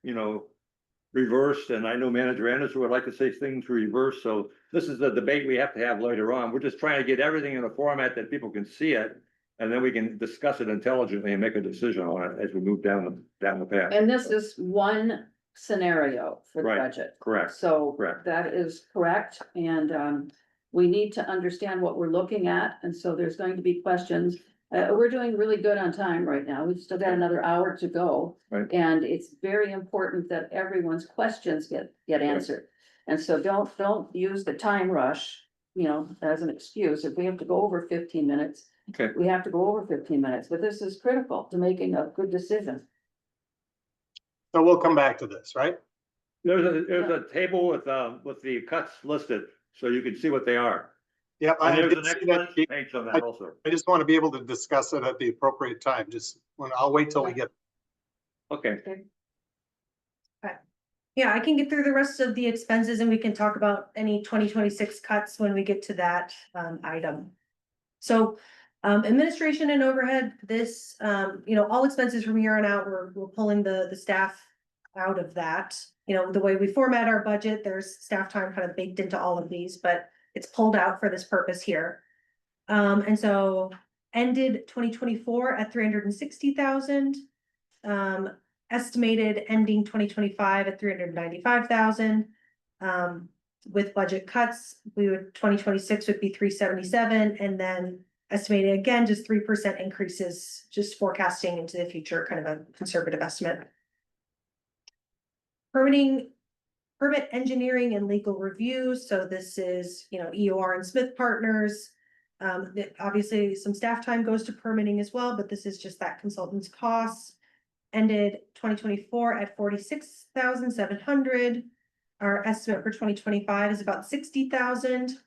reversed, and I know Manager Anderson would like to see things reversed, so this is the debate we have to have later on. We're just trying to get everything in a format that people can see it, and then we can discuss it intelligently and make a decision on it as we move down the path. And this is one scenario for the Right. budget. Correct. So Correct. that is correct, and we need to understand what we're looking at, and so there's going to be questions. We're doing really good on time right now. We've still got another hour to go. Right. And it's very important that everyone's questions get answered. And so don't use the time rush, as an excuse. If we have to go over 15 minutes, Okay. we have to go over 15 minutes, but this is critical to making a good decision. So we'll come back to this, right? There's a table with the cuts listed, so you can see what they are. Yep. And I there's did an see that. explanation page on that also. I just want to be able to discuss it at the appropriate time. I'll wait till we get. Okay, Yeah, I can get through the rest of the expenses and we can talk about any 2026 cuts when we get to that item. So administration and overhead, this, all expenses from here on out, we're pulling the staff out of that. The way we format our budget, there's staff time kind of baked into all of these, but it's pulled out for this purpose here. And so ended 2024 at 360,000. Estimated ending 2025 at 395,000. With budget cuts, 2026 would be 377, and then estimated again, just 3% increases, just forecasting into the future, kind of a conservative estimate. Permit engineering and legal reviews, so this is, EOR and Smith Partners. Obviously, some staff time goes to permitting as well, but this is just that consultant's costs. Ended 2024 at 46,700. Our estimate for 2025 is about 60,000.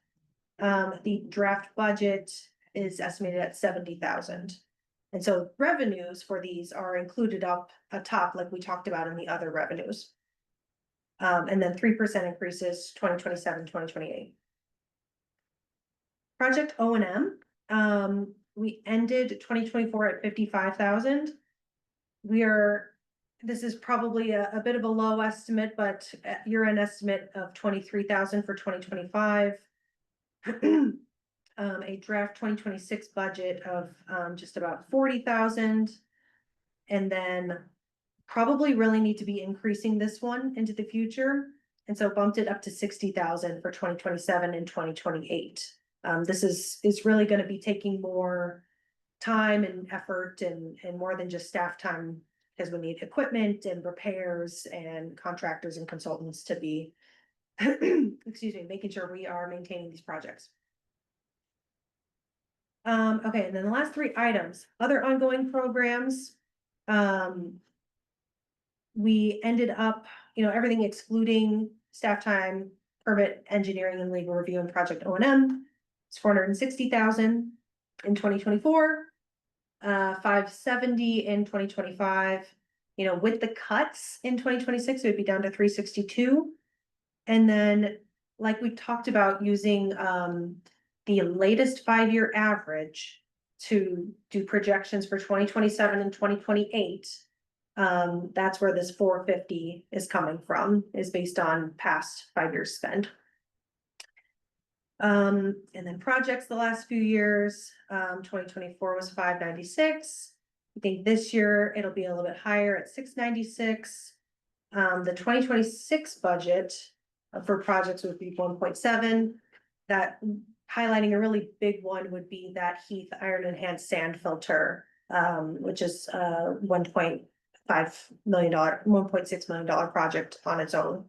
The draft budget is estimated at 70,000. And so revenues for these are included up atop, like we talked about in the other revenues. And then 3% increases 2027, 2028. Project O&M, we ended 2024 at 55,000. This is probably a bit of a low estimate, but year-end estimate of 23,000 for 2025. A draft 2026 budget of just about 40,000. And then probably really need to be increasing this one into the future. And so bumped it up to 60,000 for 2027 and 2028. This is really going to be taking more time and effort and more than just staff time, because we need equipment and repairs and contractors and consultants to be, making sure we are maintaining these projects. Okay, and then the last three items, other ongoing programs. We ended up, everything excluding staff time, permit engineering and legal review and project O&M. It's 460,000 in 2024. 570 in 2025, with the cuts in 2026, it would be down to 362. And then, like we talked about, using the latest 5-year average to do projections for 2027 and 2028. That's where this 450 is coming from, is based on past 5 years spend. And then projects the last few years, 2024 was 596. I think this year it'll be a little bit higher at 696. The 2026 budget for projects would be 1.7. That highlighting a really big one would be that Heath Iron Enhanced Sand Filter, which is $1.5 million, $1.6 million project on its own.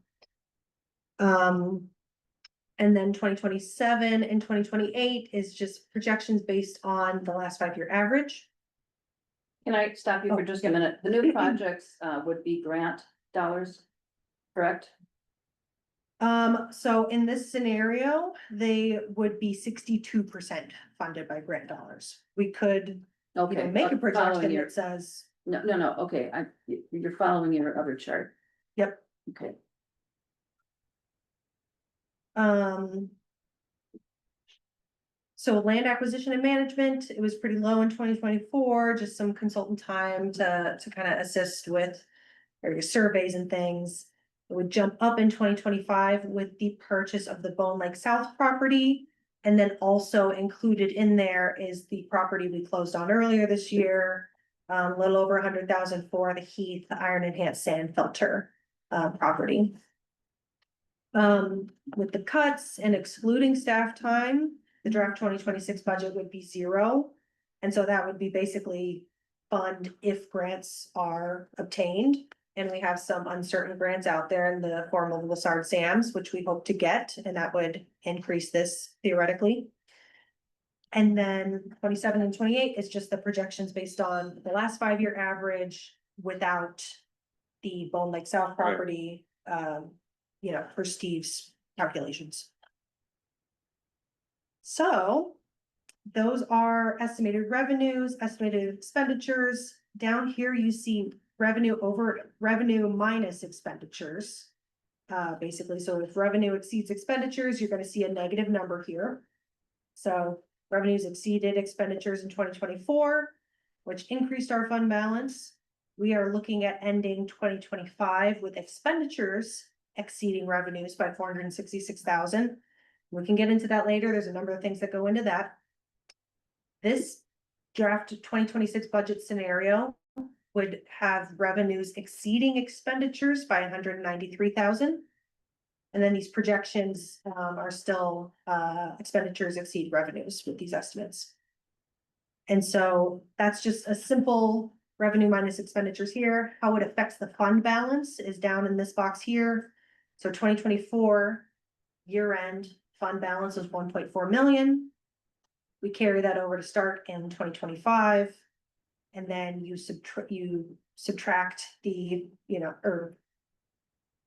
And then 2027 and 2028 is just projections based on the last 5-year average. Can I stop you for just a minute? The new projects would be grant dollars, correct? So in this scenario, they would be 62% funded by grant dollars. We could, Okay. make a I'm following projection your- that says, No, okay, you're following your other chart. yep, Okay. So land acquisition and management, it was pretty low in 2024, just some consultant time to kind of assist with various surveys and things. It would jump up in 2025 with the purchase of the Bone Lake South property. And then also included in there is the property we closed on earlier this year. A little over 100,000 for the Heath Iron Enhanced Sand Filter property. With the cuts and excluding staff time, the draft 2026 budget would be 0. And so that would be basically fund if grants are obtained. And we have some uncertain grants out there in the form of Lessard Sams, which we hope to get, and that would increase this theoretically. And then 27 and 28 is just the projections based on the last 5-year average without the Bone Lake South property, for Steve's calculations. So those are estimated revenues, estimated expenditures. Down here, you see revenue over revenue minus expenditures. Basically, so if revenue exceeds expenditures, you're gonna see a negative number here. So revenues exceeded expenditures in 2024, which increased our fund balance. We are looking at ending 2025 with expenditures exceeding revenues by 466,000. We can get into that later. There's a number of things that go into that. This draft 2026 budget scenario would have revenues exceeding expenditures by 193,000. And then these projections are still expenditures exceed revenues with these estimates. And so that's just a simple revenue minus expenditures here. How it affects the fund balance is down in this box here. So 2024 year end fund balance was 1.4 million. We carry that over to start in 2025. And then you subtract the,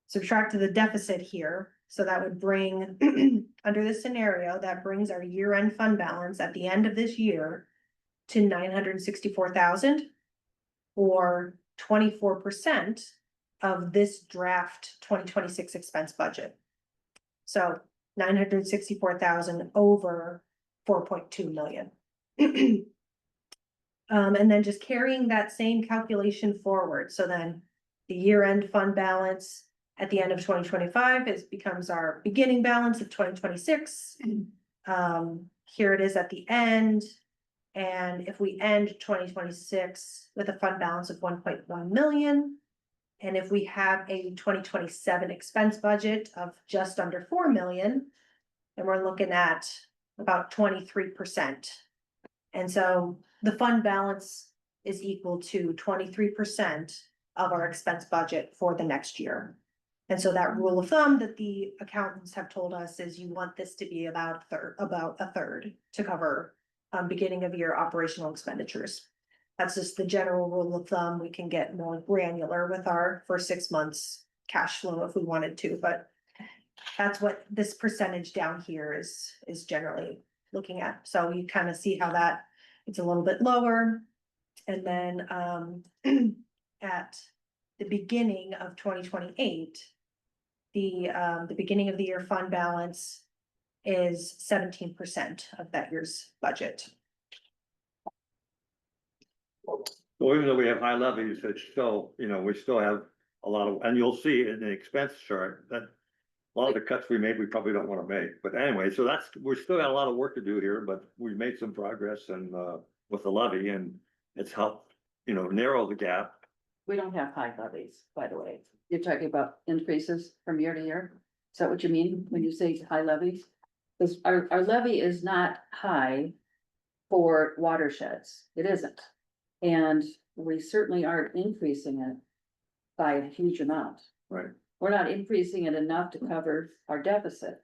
subtract the deficit here. So that would bring, under this scenario, that brings our year-end fund balance at the end of this year to 964,000, or 24% of this draft 2026 expense budget. So 964,000 over 4.2 million. And then just carrying that same calculation forward. So then the year-end fund balance at the end of 2025 becomes our beginning balance of 2026. Here it is at the end. And if we end 2026 with a fund balance of 1.1 million, and if we have a 2027 expense budget of just under 4 million, then we're looking at about 23%. And so the fund balance is equal to 23% of our expense budget for the next year. And so that rule of thumb that the accountants have told us is you want this to be about a third to cover beginning of year operational expenditures. That's just the general rule of thumb. We can get more granular with our first 6 months cash flow if we wanted to, but that's what this percentage down here is generally looking at. So you kind of see how that it's a little bit lower. And then at the beginning of 2028, the beginning of the year fund balance is 17% of that year's budget. So even though we have high levies, it's still, we still have a lot of, and you'll see in the expense chart that a lot of the cuts we made, we probably don't want to make. But anyway, so we're still got a lot of work to do here, but we've made some progress and with the levy, and it's helped, narrow the gap. We don't have high levies, by the way. You're talking about increases from year to year? Is that what you mean when you say high levies? Because our levy is not high for watersheds. It isn't. And we certainly aren't increasing it by a huge amount. Right. We're not increasing it enough to cover our deficit.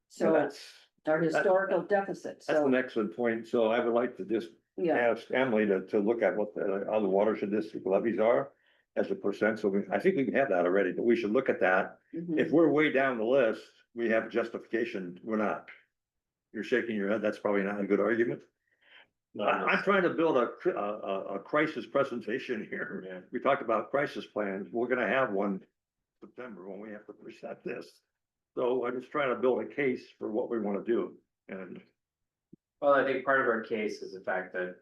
So that's our historical deficit, That's an so, excellent point. So I would like to just yeah, ask Emily to look at what the other watershed district levies are as a percent. So I think we can have that already, but we should look at that. mhm. If we're way down the list, we have justification. We're not. You're shaking your head. That's probably not a good argument. I'm trying to build a crisis presentation here. Yeah. We talked about crisis plans. We're gonna have one September when we have to present this. So I'm just trying to build a case for what we wanna do, and Well, I think part of our case is the fact that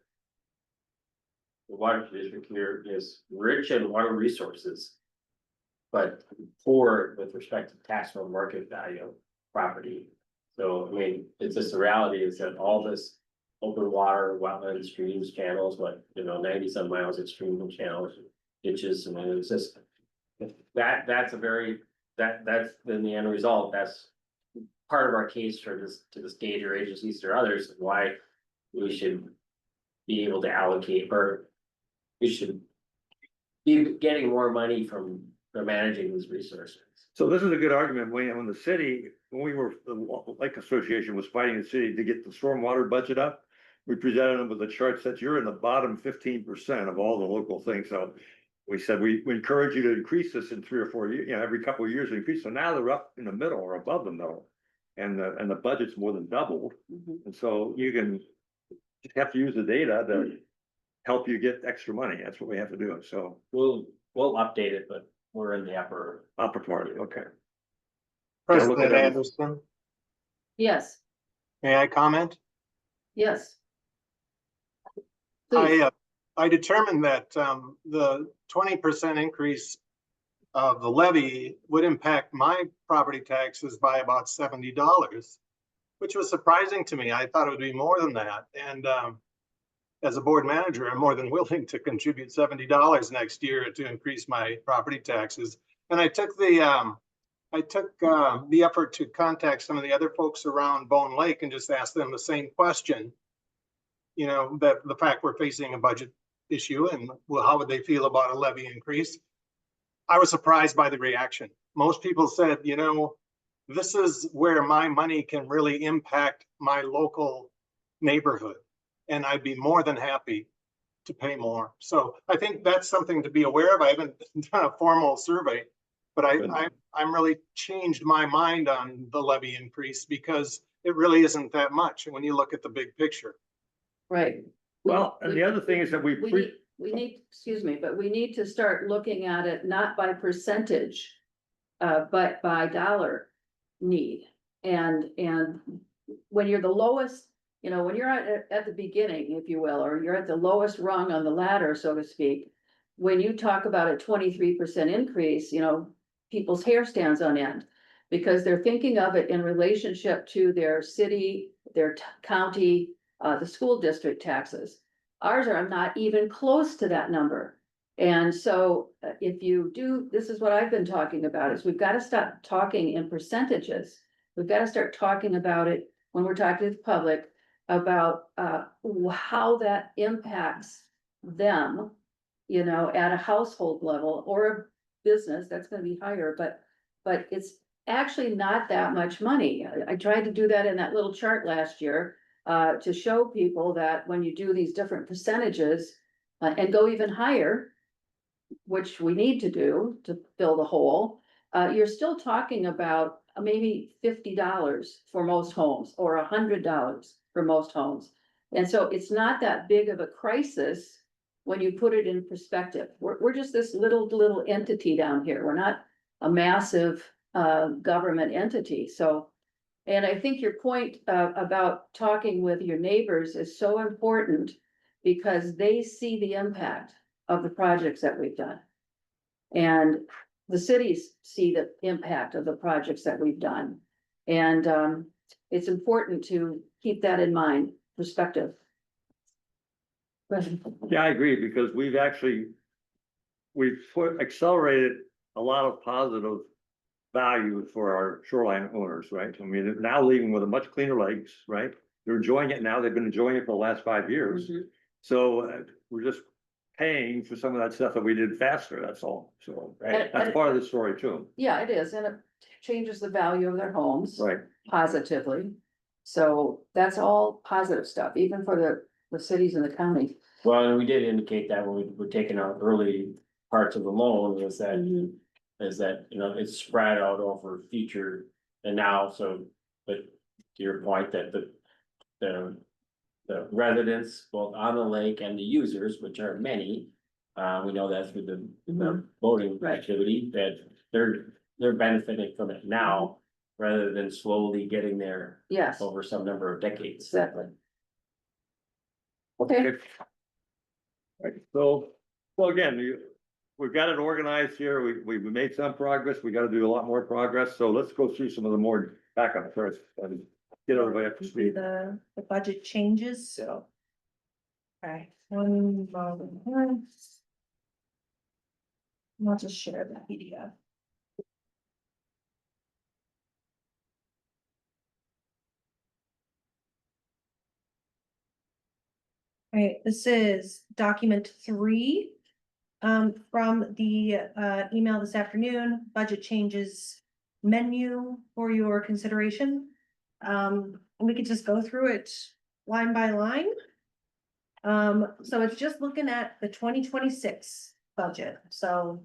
the water district here is rich in water resources, but poor with respect to taxable market value property. So, I mean, it's just the reality is that all this open water, wetland streams, channels, 90-some miles of streams and channels, ditches, and it's just that's a very, that's then the end result, that's part of our case for this, to the state or agencies or others, why we should be able to allocate, or we should be getting more money from managing these resources. so this is a good argument, when the city, when we were, the Lake Association was fighting the city to get the stormwater budget up. We presented them with the chart that you're in the bottom 15% of all the local things, so. We said, we encourage you to increase this in 3 or 4 years, every couple of years increase, so now they're up in the middle or above the middle. And the budget's more than doubled, Mhm. and so you can, just have to use the data to help you get extra money, that's what we have to do, so. We'll update it, but we're in the upper. Upper part, okay. President at them. Anderson, Yes, may I comment? yes. Please. I determined that the 20% increase of the levy would impact my property taxes by about $70, which was surprising to me. I thought it would be more than that. And as a board manager, I'm more than willing to contribute $70 next year to increase my property taxes. And I took the effort to contact some of the other folks around Bone Lake and just ask them the same question. That the fact we're facing a budget issue, and well, how would they feel about a levy increase? I was surprised by the reaction. Most people said, this is where my money can really impact my local neighborhood, and I'd be more than happy to pay more. So I think that's something to be aware of. I haven't done a formal survey, but I'm really changed my mind on the levy increase because it really isn't that much when you look at the big picture. Right. Well, and the other thing is that We need, excuse me, but we need to start looking at it not by percentage, but by dollar need. And when you're the lowest, when you're at the beginning, if you will, or you're at the lowest rung on the ladder, so to speak, when you talk about a 23% increase, people's hair stands on end because they're thinking of it in relationship to their city, their county, the school district taxes. Ours are not even close to that number. And so if you do, this is what I've been talking about, is we've got to stop talking in percentages. We've got to start talking about it when we're talking to the public about how that impacts them, at a household level or a business that's going to be higher, but it's actually not that much money. I tried to do that in that little chart last year. To show people that when you do these different percentages and go even higher, which we need to do to fill the hole, you're still talking about maybe $50 for most homes or $100 for most homes. And so it's not that big of a crisis when you put it in perspective. We're just this little entity down here. We're not a massive government entity. So. And I think your point about talking with your neighbors is so important because they see the impact of the projects that we've done. And the cities see the impact of the projects that we've done. And it's important to keep that in mind, perspective. Yeah, I agree, because we've accelerated a lot of positive value for our shoreline owners, right? I mean, they're now leaving with a much cleaner lakes, right? They're enjoying it now. They've been enjoying it for the last 5 years. Mhm. So we're just paying for some of that stuff that we did faster, that's all. So that's part of the story too. Yeah, it is. And it changes the value of their homes. Right. Positively. So that's all positive stuff, even for the cities and the county. Well, and we did indicate that when we were taking out early parts of the loan, is that it's spread out over future and now, but to your point that the residents, both on the lake and the users, which are many, we know that through the voting Right. activity, that they're benefiting from it now. rather than slowly getting there Yes, over some number of decades. exactly. Okay, Right, so, well, again, we've got it organized here, we made some progress, we gotta do a lot more progress, so let's go through some of the more backup first, and get everybody up to Do speed. the budget changes, so. Okay, one moment. I'll just share the PDF. Okay, this is document 3. From the email this afternoon, budget changes menu for your consideration. And we could just go through it line by line. So it's just looking at the 2026 budget, so,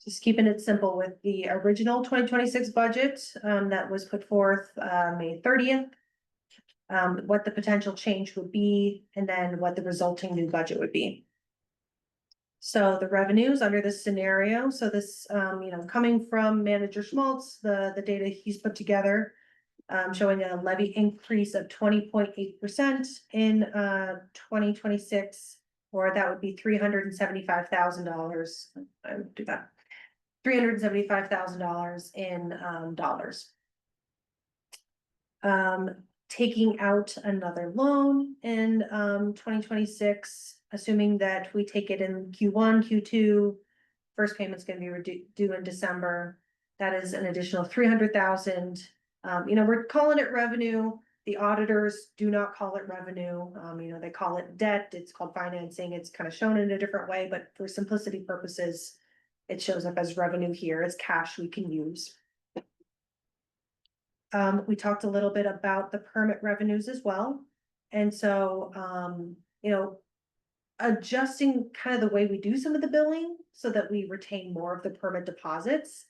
just keeping it simple with the original 2026 budget, that was put forth, May 30th. What the potential change would be, and then what the resulting new budget would be. So the revenues under this scenario, so this, coming from Manager Schmaltz, the data he's put together. Showing a levy increase of 20.8% in 2026, or that would be $375,000. I would do that. $375,000 in dollars. Taking out another loan in 2026, assuming that we take it in Q1, Q2, first payment's gonna be due in December. That is an additional 300,000. We're calling it revenue. The auditors do not call it revenue. They call it debt. It's called financing. It's kind of shown in a different way, but for simplicity purposes, it shows up as revenue here. It's cash we can use. We talked a little bit about the permit revenues as well. And so, adjusting kind of the way we do some of the billing so that we retain more of the permit deposits.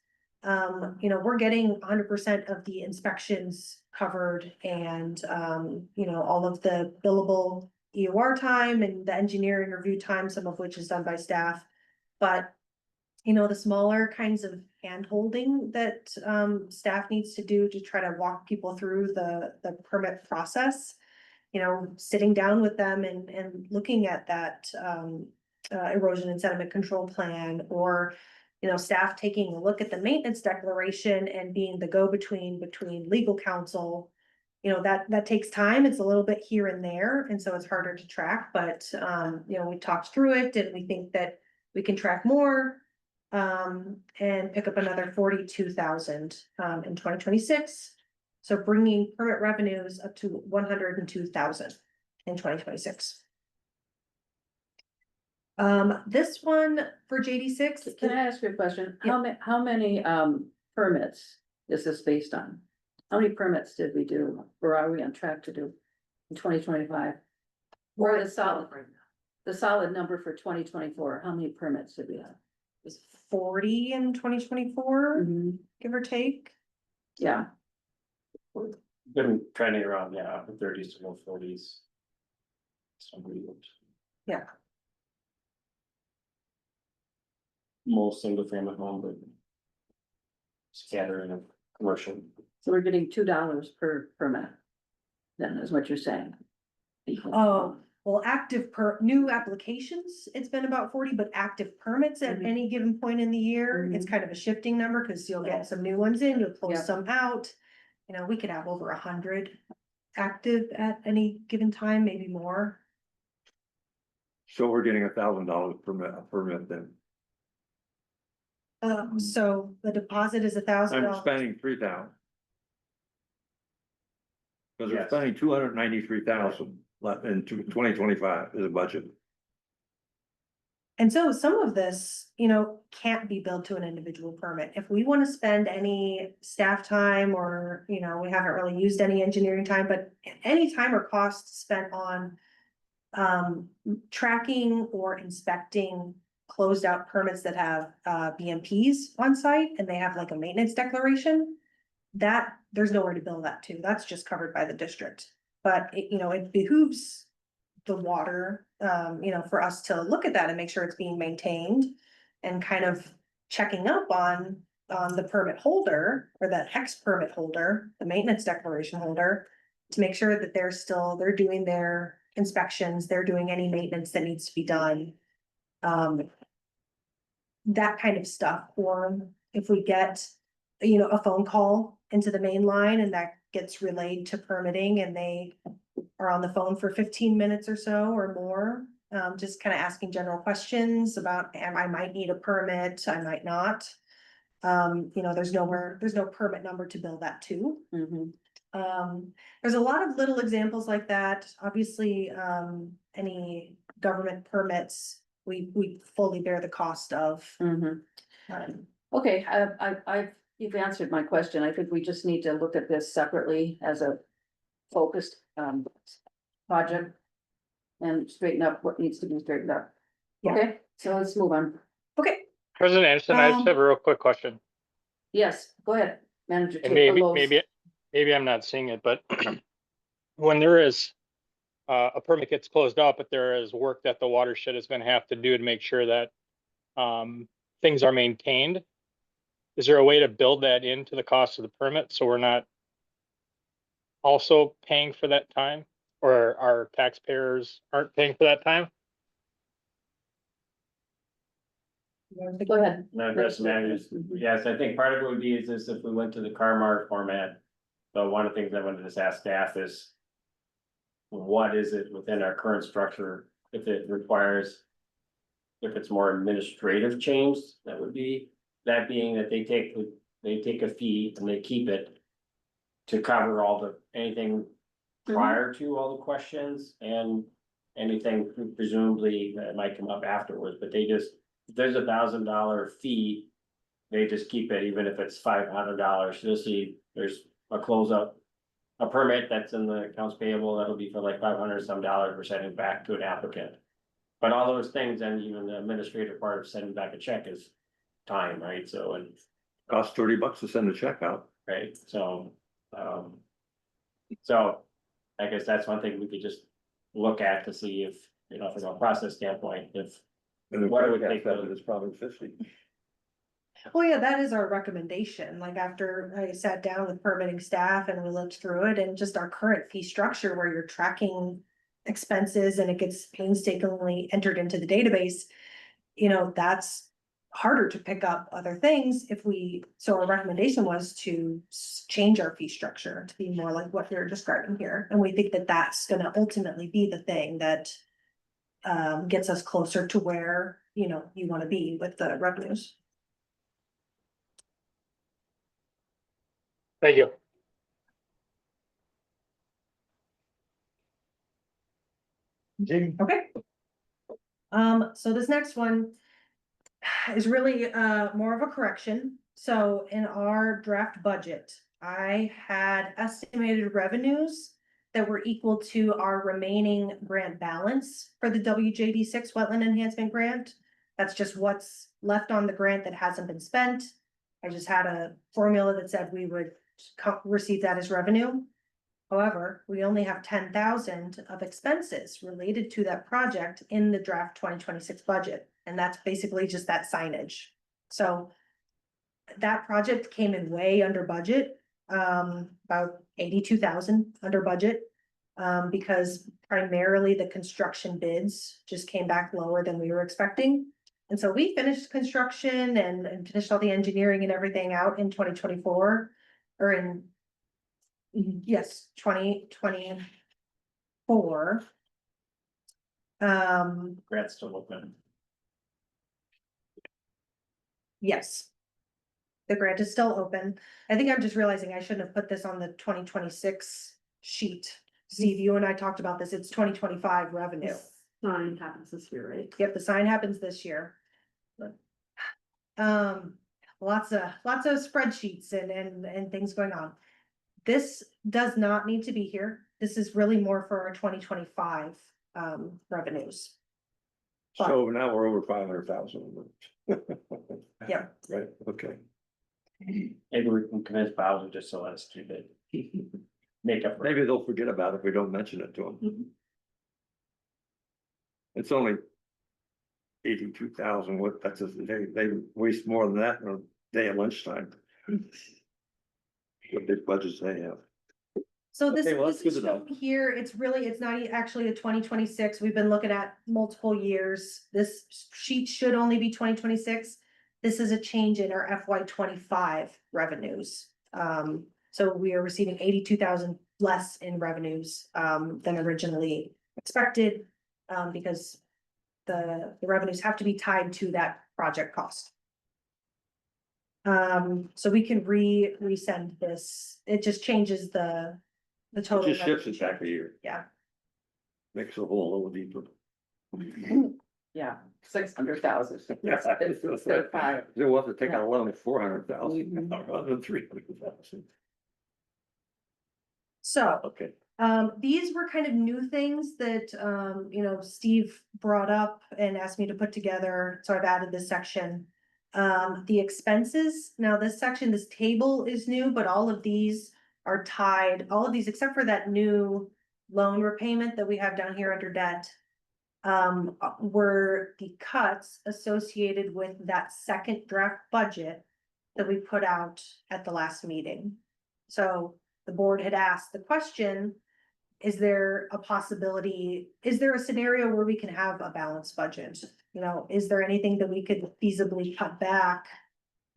We're getting 100% of the inspections covered and, all of the billable EOR time and the engineering review time, some of which is done by staff. But, the smaller kinds of hand holding that, staff needs to do to try to walk people through the permit process. Sitting down with them and looking at that, erosion and sediment control plan, or staff taking a look at the maintenance declaration and being the go-between between legal counsel. That takes time. It's a little bit here and there, and so it's harder to track, but we talked through it and we think that we can track more. And pick up another 42,000 in 2026. So bringing permit revenues up to 102,000 in 2026. This one for JD6. can I ask you a question? Yeah. How many permits is this based on? How many permits did we do, or are we on track to do in 2025? Or the solid number for 2024, how many permits did we have? Was 40 in 2024, Mm-hmm. give or take. Yeah, Been trending around, upper 30s to low 40s. Some regions. Yeah. Most single family home, but scattering of commercial. so we're getting $2 per permit. Then is what you're saying. Oh, well, new applications, it's been about 40, but active permits at Mhm. any given point in the year, it's Mhm. kind of a shifting number, cause you'll get some new ones in, you'll Yeah. close some out. We could have over 100 active at any given time, maybe more. So we're getting $1,000 permit then. So the deposit is I'm $1,000. spending 3,000. Cause we're Yes. spending 293,000 left in 2025 is a budget. And so some of this, can't be billed to an individual permit. If we want to spend any staff time or, we haven't really used any engineering time, but any time or cost spent on tracking or inspecting closed out permits that have BMPs on site and they have like a maintenance declaration, that there's nowhere to bill that to. That's just covered by the district. But it behooves the water, for us to look at that and make sure it's being maintained and kind of checking up on, on the permit holder or that hex permit holder, the maintenance declaration holder. To make sure that they're doing their inspections, they're doing any maintenance that needs to be done. That kind of stuff, or if we get, a phone call into the main line and that gets relayed to permitting and they are on the phone for 15 minutes or so or more. Just kind of asking general questions about, I might need a permit, I might not. There's no permit number to bill that to. There's a lot of little examples like that. Obviously, any government permits, we fully bear the cost of. Okay, you've answered my question. I think we just need to look at this separately as a focused, project. And straighten up what needs to be straightened up. Yeah. Okay, so let's move on. Okay, President Anderson, I just have a real quick question. Yes, go ahead, manager. And maybe I'm not seeing it, but when there is a permit gets closed out, but there is work that the watershed is gonna have to do to make sure that things are maintained. Is there a way to build that into the cost of the permit so we're not also paying for that time, or our taxpayers aren't paying for that time? Go ahead. No, address managers, yes, I think part of it would be is this if we went to the Carmart format. But one of the things I wanted to just ask staff is. What is it within our current structure, if it requires. If it's more administrative change, that would be, that being that they take a fee and they keep it. To cover all anything prior to all the questions and anything presumably that might come up afterwards, but they just, if there's $1,000 fee. They just keep it, even if it's $500, you'll see, there's a closeout. A permit that's in the accounts payable, that'll be for like $500 some dollars, we're sending back to an applicant. But all those things, and even the administrative part of sending back a check is time, right? So, and, Costs $30 to send a check out. right, so I guess that's one thing we could just look at to see if, from a process standpoint, if. And What it would take that to- is probably 50. well, yeah, that is our recommendation, like after I sat down with permitting staff and we looked through it and just our current fee structure where you're tracking. Expenses and it gets painstakingly entered into the database. That's harder to pick up other things so our recommendation was to change our fee structure to be more like what you're describing here. And we think that that's gonna ultimately be the thing that. Gets us closer to where, you wanna be with the revenues. Thank you. Okay. So this next one is really more of a correction. So in our draft budget, I had estimated revenues that were equal to our remaining grant balance for the WJD6 Wetland Enhancement Grant. That's just what's left on the grant that hasn't been spent. I just had a formula that said we would receive that as revenue. However, we only have 10,000 of expenses related to that project in the draft 2026 budget, and that's basically just that signage. So that project came in way under budget, about 82,000 under budget. Because primarily the construction bids just came back lower than we were expecting. And so we finished construction and finished all the engineering and everything out in 2024 or in. Yes, 2024. Grant's still open. Yes. The grant is still open. I think I'm just realizing I shouldn't have put this on the 2026 sheet. Steve, you and I talked about this. It's 2025 revenue. Sign happens this year, right? Yep, the sign happens this year. Lots of spreadsheets and things going on. This does not need to be here. This is really more for our 2025 revenues. So now we're over 500,000. Yeah. Right, okay. Maybe we can convince Bowser just to let us keep it. Make up. Maybe they'll forget about it if we don't mention it to them. It's only 82,000, they waste more than that in day at lunchtime. What big budgets they have. So this, Okay, well, this that's is good to know. shown here, it's really, it's not actually a 2026, we've been looking at multiple years. This sheet should only be 2026. This is a change in our FY 25 revenues. So we are receiving 82,000 less in revenues, than originally expected. Because the revenues have to be tied to that project cost. So we can resend this, it just changes the It total. just shifts revenue it back a change. year, Yeah, makes the hole a little deeper. Yeah, 600,000. Yeah. Instead of 5. They'll have to take Yeah. out a loan of 400,000 Mhm. rather than 300,000. so, Okay, these were kind of new things that, Steve brought up and asked me to put together, so I've added this section. The expenses, now this section, this table is new, but all of these are tied, all of these, except for that new loan repayment that we have down here under debt. Were the cuts associated with that second draft budget that we put out at the last meeting. So the board had asked the question, is there a possibility, is there a scenario where we can have a balanced budget? Is there anything that we could feasibly cut back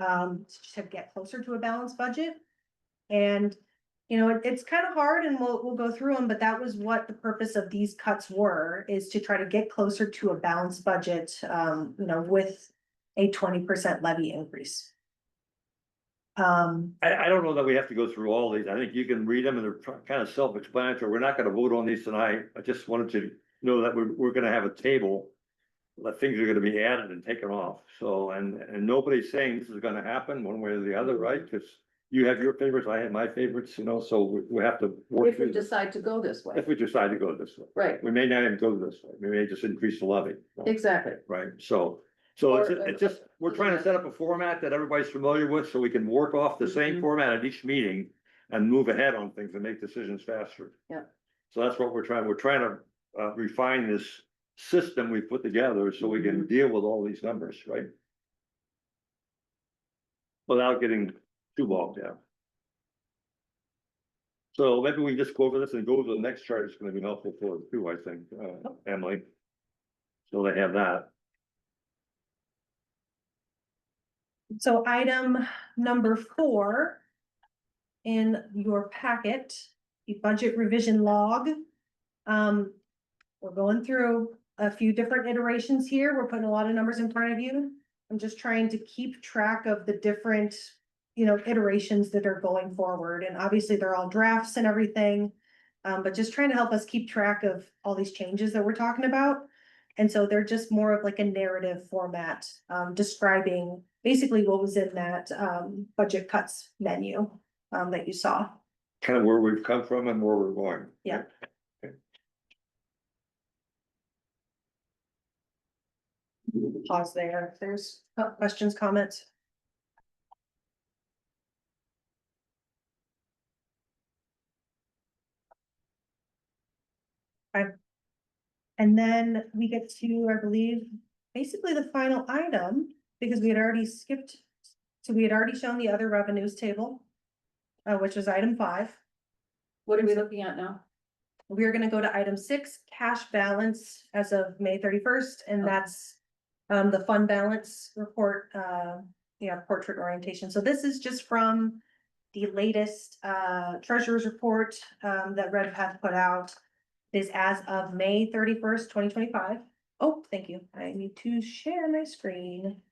to get closer to a balanced budget? And, it's kind of hard and we'll go through them, but that was what the purpose of these cuts were, is to try to get closer to a balanced budget, with a 20% levy increase. I don't know that we have to go through all these, I think you can read them and they're kind of self-explanatory, we're not gonna vote on these tonight, I just wanted to know that we're gonna have a table. That things are gonna be added and taken off, so, and nobody's saying this is gonna happen one way or the other, right? Cause you have your favorites, I have my favorites, so we have to work If we through this. decide to go this way, If we decide to go this way, right, we may not even go this way, we may just increase the levy. exactly. Right, so it's just, we're trying to set up a format that everybody's familiar with, so we can work off the same Mhm. format at each meeting. And move ahead on things and make decisions faster. Yeah. So that's what we're trying to refine this system we put together, so we can deal with all these numbers, right? Without getting too bogged down. So maybe we just go over this and go to the next chart, it's gonna be helpful for them too, I think, Emily. So they have that. So item number 4 in your packet, the budget revision log. We're going through a few different iterations here. We're putting a lot of numbers in front of you. I'm just trying to keep track of the different, iterations that are going forward. And obviously they're all drafts and everything. But just trying to help us keep track of all these changes that we're talking about. And so they're just more of like a narrative format, describing basically what was in that, budget cuts menu, that you saw. Kind of where we've come from and where we're going. Yeah. Pause there if there's questions, comments. Okay. And then we get to, I believe, basically the final item, because we had already skipped. So we had already shown the other revenues table, which was item 5. What are we looking at now? We are gonna go to item 6, cash balance as of May 31st, and that's the fund balance report, portrait orientation. So this is just from the latest treasurer's report that Red Path put out. It is as of May 31st, 2025. Oh, thank you. I need to share my screen.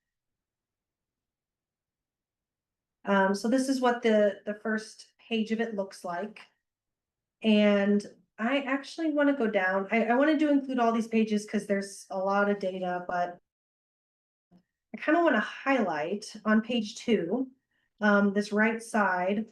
So this is what the first page of it looks like. And I actually want to go down. I wanted to include all these pages because there's a lot of data, but I kind of want to highlight on page 2, this right side,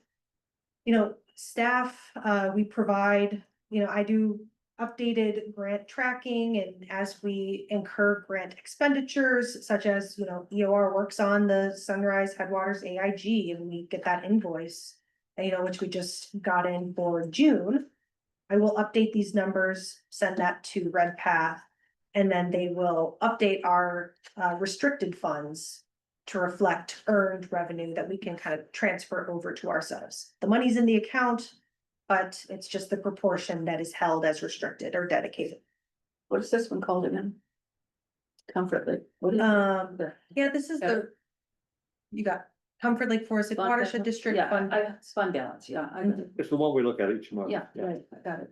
staff, we provide, I do updated grant tracking, and as we incur grant expenditures, such as, EOR works on the Sunrise Headwaters AIG, and we get that invoice, which we just got in for June. I will update these numbers, send that to Red Path, and then they will update our restricted funds to reflect earned revenue that we can kind of transfer over to ourselves. The money's in the account, but it's just the proportion that is held as restricted or dedicated. What is this one called again? Comfort Lake. What is it? Yeah, this is Okay. the, you got Comfort Lake Forest Fund Watershed balance? District Yeah, Fund. it's fund balance, yeah, It's the one we look at each month. yeah, right, I got it.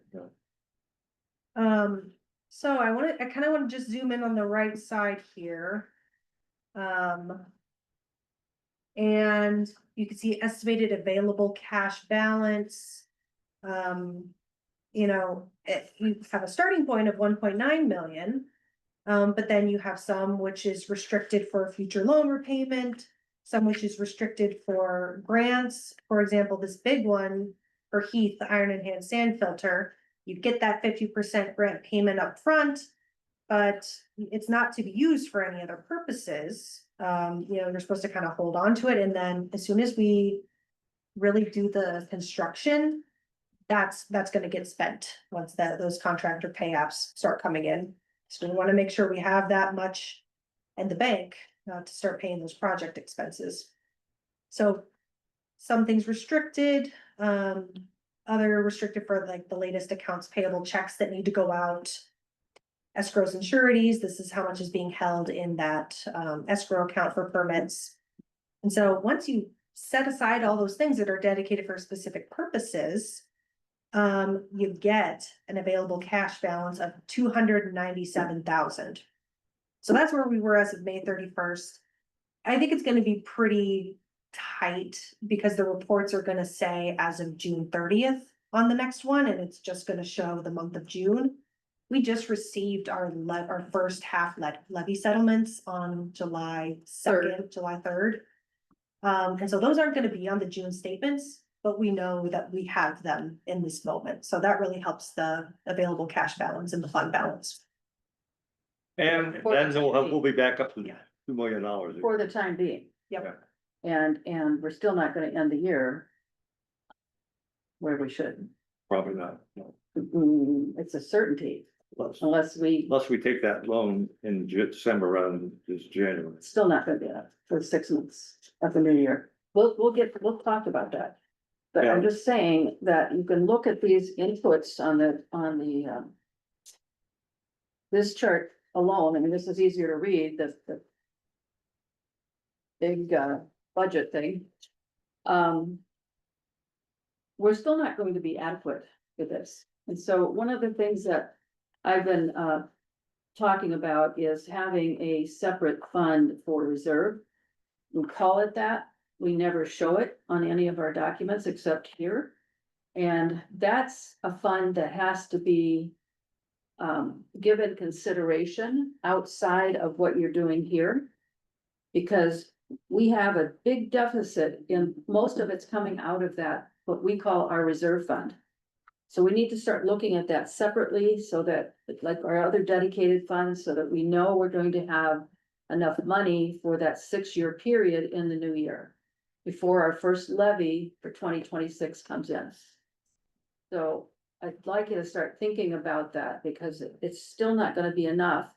So I kind of want to just zoom in on the right side here. And you can see estimated available cash balance. You know, you have a starting point of 1.9 million. But then you have some which is restricted for future loan repayment, some which is restricted for grants. For example, this big one for Heath, the iron and hand sand filter, you get that 50% grant payment up front, but it's not to be used for any other purposes. You know, you're supposed to kind of hold on to it, and then as soon as we really do the construction, that's gonna get spent once those contractor payouts start coming in. So we want to make sure we have that much in the bank to start paying those project expenses. So some things restricted, other restricted for like the latest accounts payable checks that need to go out. Escrows and sureties, this is how much is being held in that escrow account for permits. And so once you set aside all those things that are dedicated for specific purposes, you get an available cash balance of 297,000. So that's where we were as of May 31st. I think it's gonna be pretty tight because the reports are gonna say as of June 30th on the next one, and it's just gonna show the month of June. We just received our first half levy settlements on July 2nd, July 3rd. And so those aren't gonna be on the June statements, but we know that we have them in this moment. So that really helps the available cash balance and the fund balance. And then we'll be back up to Yeah. $2 million. For the time being. Yep. And we're still not gonna end the year where we should. Probably not, no. It's a certainty, unless Unless we take that loan in December rather than this January. it's still not gonna be enough for 6 months of the new year. We'll talk about that. But I'm Yeah. just saying that you can look at these inputs on the this chart alone. I mean, this is easier to read, the big budget thing. We're still not going to be adequate for this. And so one of the things that I've been talking about is having a separate fund for reserve. We call it that. We never show it on any of our documents except here. And that's a fund that has to be given consideration outside of what you're doing here. Because we have a big deficit in most of it's coming out of that, what we call our reserve fund. So we need to start looking at that separately so that, like our other dedicated funds, so that we know we're going to have enough money for that 6-year period in the new year. Before our first levy for 2026 comes in. So I'd like you to start thinking about that because it's still not gonna be enough.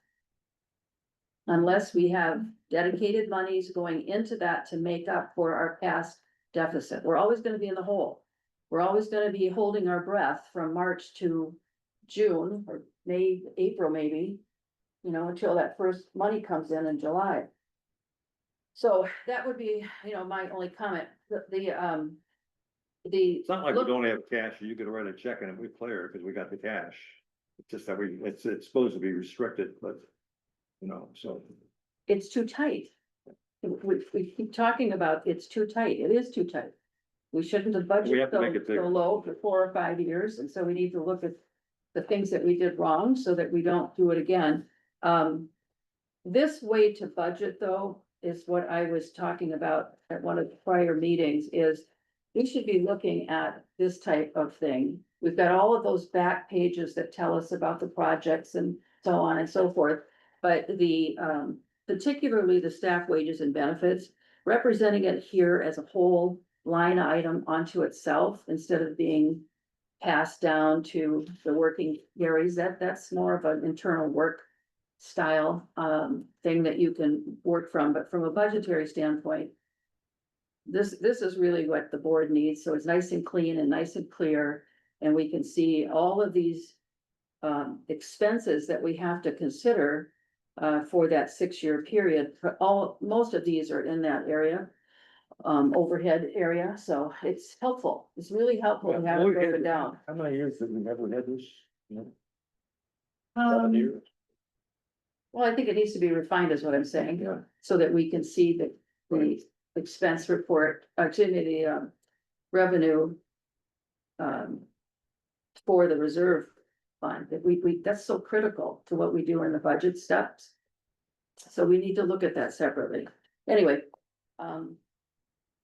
Unless we have dedicated monies going into that to make up for our past deficit. We're always gonna be in the hole. We're always gonna be holding our breath from March to June or May, April maybe. You know, until that first money comes in July. So that would be, my only comment, It's not like we look- don't have cash, you could write a check and we clear it because we got the cash. It's just that it's supposed to be restricted, but, so. It's too tight. We keep talking about it's too tight. It is too tight. We shouldn't have We budgeted have to make it so bigger. low for 4 or 5 years, and so we need to look at the things that we did wrong so that we don't do it again. This way to budget, though, is what I was talking about at one of the prior meetings, is we should be looking at this type of thing. We've got all of those back pages that tell us about the projects and so on and so forth. But particularly the staff wages and benefits, representing it here as a whole line item onto itself instead of being passed down to the working Garys, that's more of an internal work style, thing that you can work from, but from a budgetary standpoint. This is really what the board needs, so it's nice and clean and nice and clear, and we can see all of these. Expenses that we have to consider, for that 6-year period, most of these are in that area. Overhead area, so it's helpful, it's really helpful to have it broken down. How many years have we never had this? You know, Um, Well, I think it needs to be refined is what I'm saying, Yeah. so that we can see the expense report, actually, the revenue. For the reserve fund, that that's so critical to what we do in the budget steps. So we need to look at that separately. Anyway,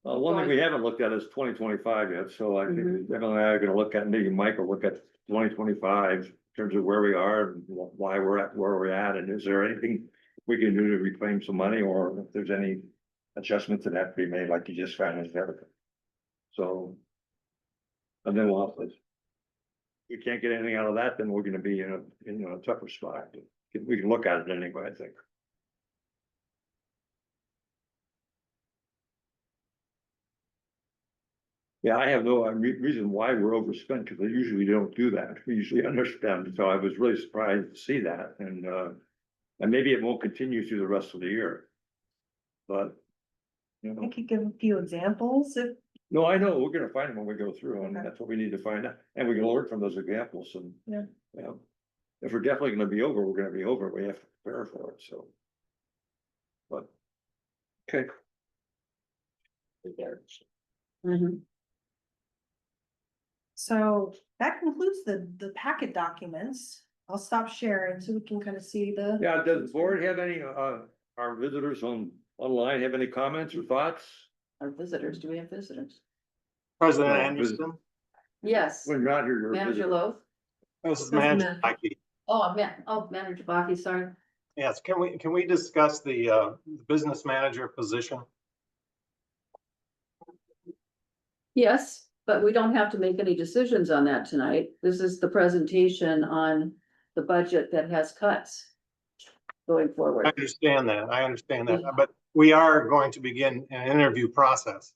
One thing we haven't looked at is 2025 yet, so I think Mhm. Evan and I are gonna look at, maybe Mike will look at 2025 in terms of where we are, and why we're at where we're at, and is there anything we can do to reclaim some money, or if there's any adjustments that have to be made, like you just found in everything. So. And then we'll have to. We can't get anything out of that, then we're gonna be in a tougher spot. We can look at it anyway, I think. Yeah, I have no reason why we're overspent, because we usually don't do that. We usually underspend, so I was really surprised to see that, and maybe it won't continue through the rest of the year. But, you I know, could give a few examples if, no, I know, we're gonna find them when we go through, and Okay. that's what we need to find out, and we can learn from those examples, and. Yeah. Yeah, if we're definitely gonna be over, we're gonna be over, we have to prepare for it, so. But. Okay. mhm. so that concludes the packet documents. I'll stop sharing so we can kind of see the. Yeah, does the board have any, our visitors online have any comments or thoughts? Our visitors, do we have visitors? President No, Anderson, Yes, When you're not here, you're a Manager visitor. Lowe. this is President. Manager Ike. Manager Baki, sorry. Yes, can we discuss the business manager position? Yes, but we don't have to make any decisions on that tonight. This is the presentation on the budget that has cuts going I forward. understand that, but we are going to begin an interview process.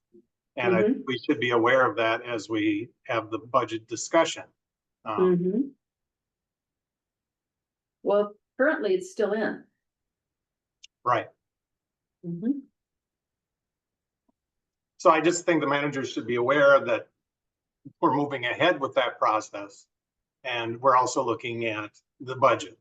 And I think we should be aware of that as we have the budget discussion. Mhm. Well, currently it's still in. Right, Mhm. so I just think the managers should be aware that we're moving ahead with that process. And we're also looking at the budget.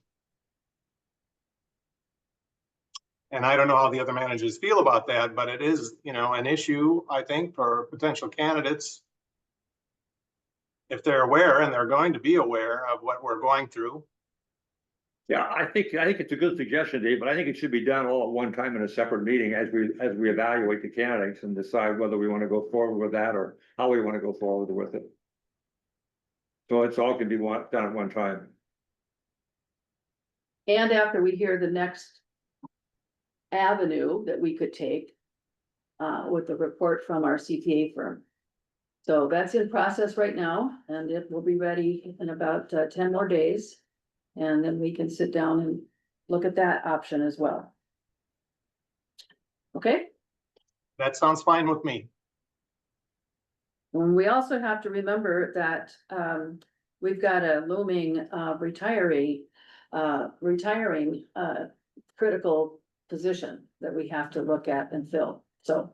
And I don't know how the other managers feel about that, but it is, an issue, I think, for potential candidates. If they're aware, and they're going to be aware of what we're going through. Yeah, I think it's a good suggestion, Dave, but I think it should be done all at one time in a separate meeting as we evaluate the candidates and decide whether we wanna go forward with that or how we wanna go forward with it. So it's all can be done at one time. And after we hear the next avenue that we could take with the report from our CPA firm. So that's in process right now, and it will be ready in about 10 more days. And then we can sit down and look at that option as well. Okay? That sounds fine with me. And we also have to remember that we've got a looming retiring critical position that we have to look at and fill. So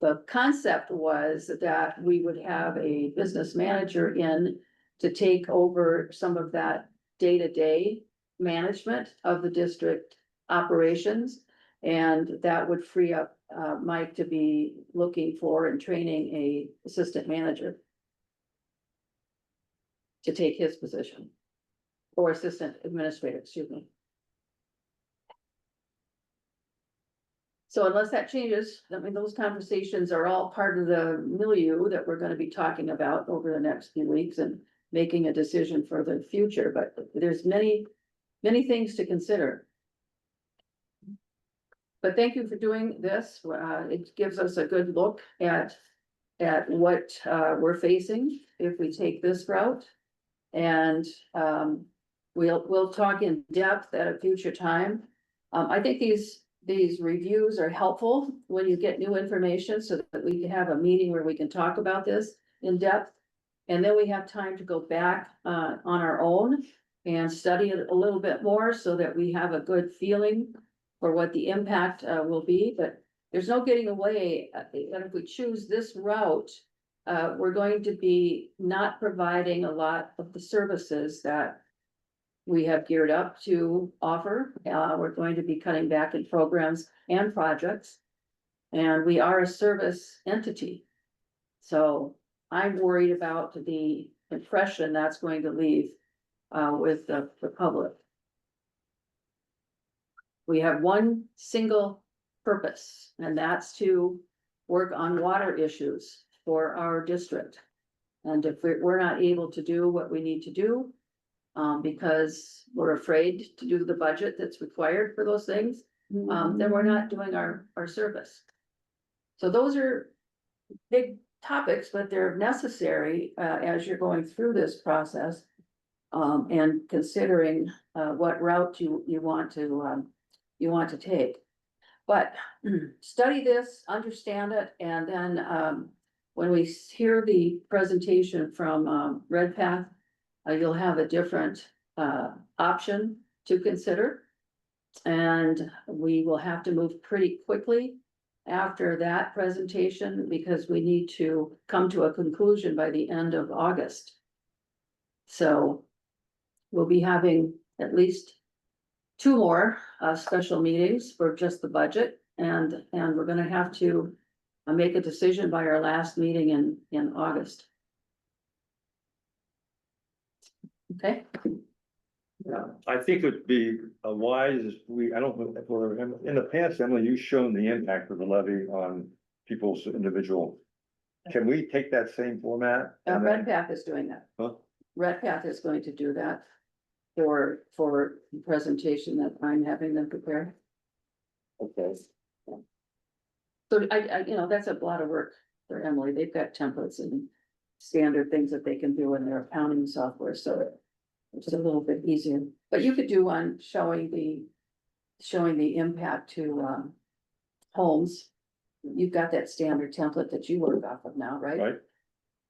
the concept was that we would have a business manager in to take over some of that day-to-day management of the district operations. And that would free up Mike to be looking for and training a assistant manager to take his position, or assistant administrator, excuse me. So unless that changes, I mean, those conversations are all part of the milieu that we're gonna be talking about over the next few weeks and making a decision for the future, but there's many things to consider. But thank you for doing this. It gives us a good look at what we're facing if we take this route. And we'll talk in depth at a future time. I think these reviews are helpful when you get new information so that we can have a meeting where we can talk about this in depth. And then we have time to go back, on our own and study it a little bit more so that we have a good feeling for what the impact, will be, but there's no getting away, that if we choose this route, we're going to be not providing a lot of the services that we have geared up to offer. We're going to be cutting back in programs and projects. And we are a service entity. So I'm worried about the impression that's going to leave, with the public. We have one single purpose, and that's to work on water issues for our district. And if we're not able to do what we need to do, because we're afraid to do the budget that's required for those things, then we're not doing our service. So those are big topics, but they're necessary, as you're going through this process. And considering, what route you want to take. But study this, understand it, and then, when we hear the presentation from, Redpath, you'll have a different, option to consider. And we will have to move pretty quickly after that presentation because we need to come to a conclusion by the end of August. So we'll be having at least 2 more, special meetings for just the budget. And we're gonna have to make a decision by our last meeting in August. Okay, Yeah, I think it'd be a wise, I don't know, if we're, in the past, Emily, you've shown the impact of the levy on people's individual. Can we take that same format? Redpath is doing that. Huh? Redpath is going to do that for the presentation that I'm having them prepare. Okay. So I, that's a lot of work for Emily. They've got templates and standard things that they can do in their accounting software, so it's a little bit easier. But you could do one showing the impact to, homes. You've got that standard template that you work off of now, right? Right,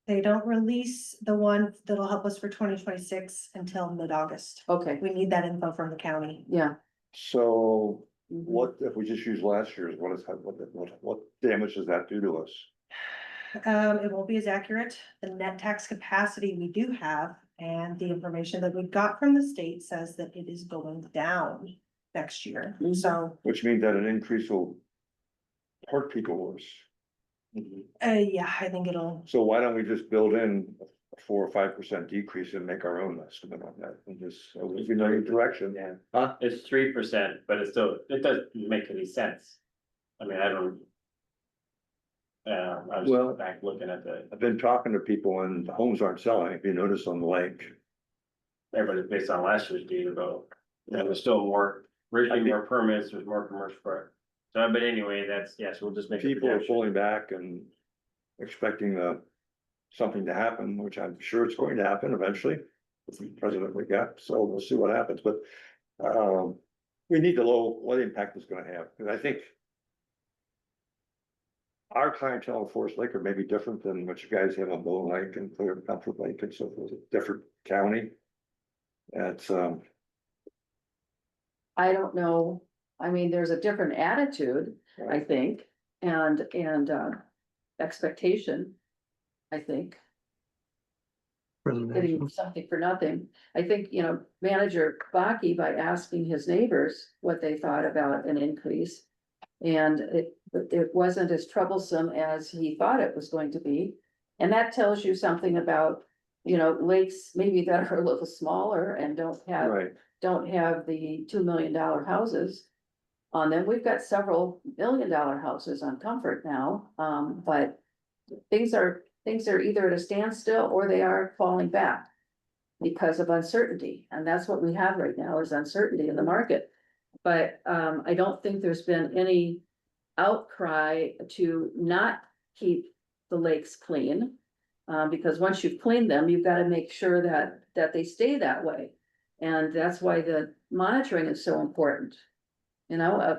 They don't release the one that'll help us for 2026 until mid-August. Okay, We need that info from the county. yeah. so Mhm. what if we just use last year's, what damage does that do to us? It won't be as accurate. The net tax capacity we do have and the information that we got from the state says that it is going down next year. Mhm. So, Which means that an increase will hurt people worse. yeah, I think it'll, So why don't we just build in a 4 or 5% decrease and make our own estimate on that and just, so we know your direction? Yeah. Huh? It's 3%, but it doesn't make any sense. I mean, I don't. I was Well- back looking at I've been talking to people and the homes aren't selling, if you notice on the lake. everybody based on last year's data though. There's still more, originally more permits, there's more commercial part. So, but anyway, yes, we'll just make. a People are projection. pulling back and expecting something to happen, which I'm sure it's going to happen eventually. With the president we got, so we'll see what happens, but we need to know what impact it's gonna have, because I think our clientele in Forest Lake are maybe different than what you guys have on Bow Lake and Clear Comfort Lake and so forth, different county. It's I don't know. I mean, there's a different attitude, I think, and expectation, I think. Getting something for nothing. I think, Manager Baki, by asking his neighbors what they thought about an increase. And it wasn't as troublesome as he thought it was going to be. And that tells you something about, lakes maybe that are a little smaller and don't have the $2 million houses on them. We've got several $1 million houses on Comfort now, but things are either at a standstill or they are falling back because of uncertainty. And that's what we have right now is uncertainty in the market. But I don't think there's been any outcry to not keep the lakes clean. Because once you've cleaned them, you've got to make sure that they stay that way. And that's why the monitoring is so important. You know,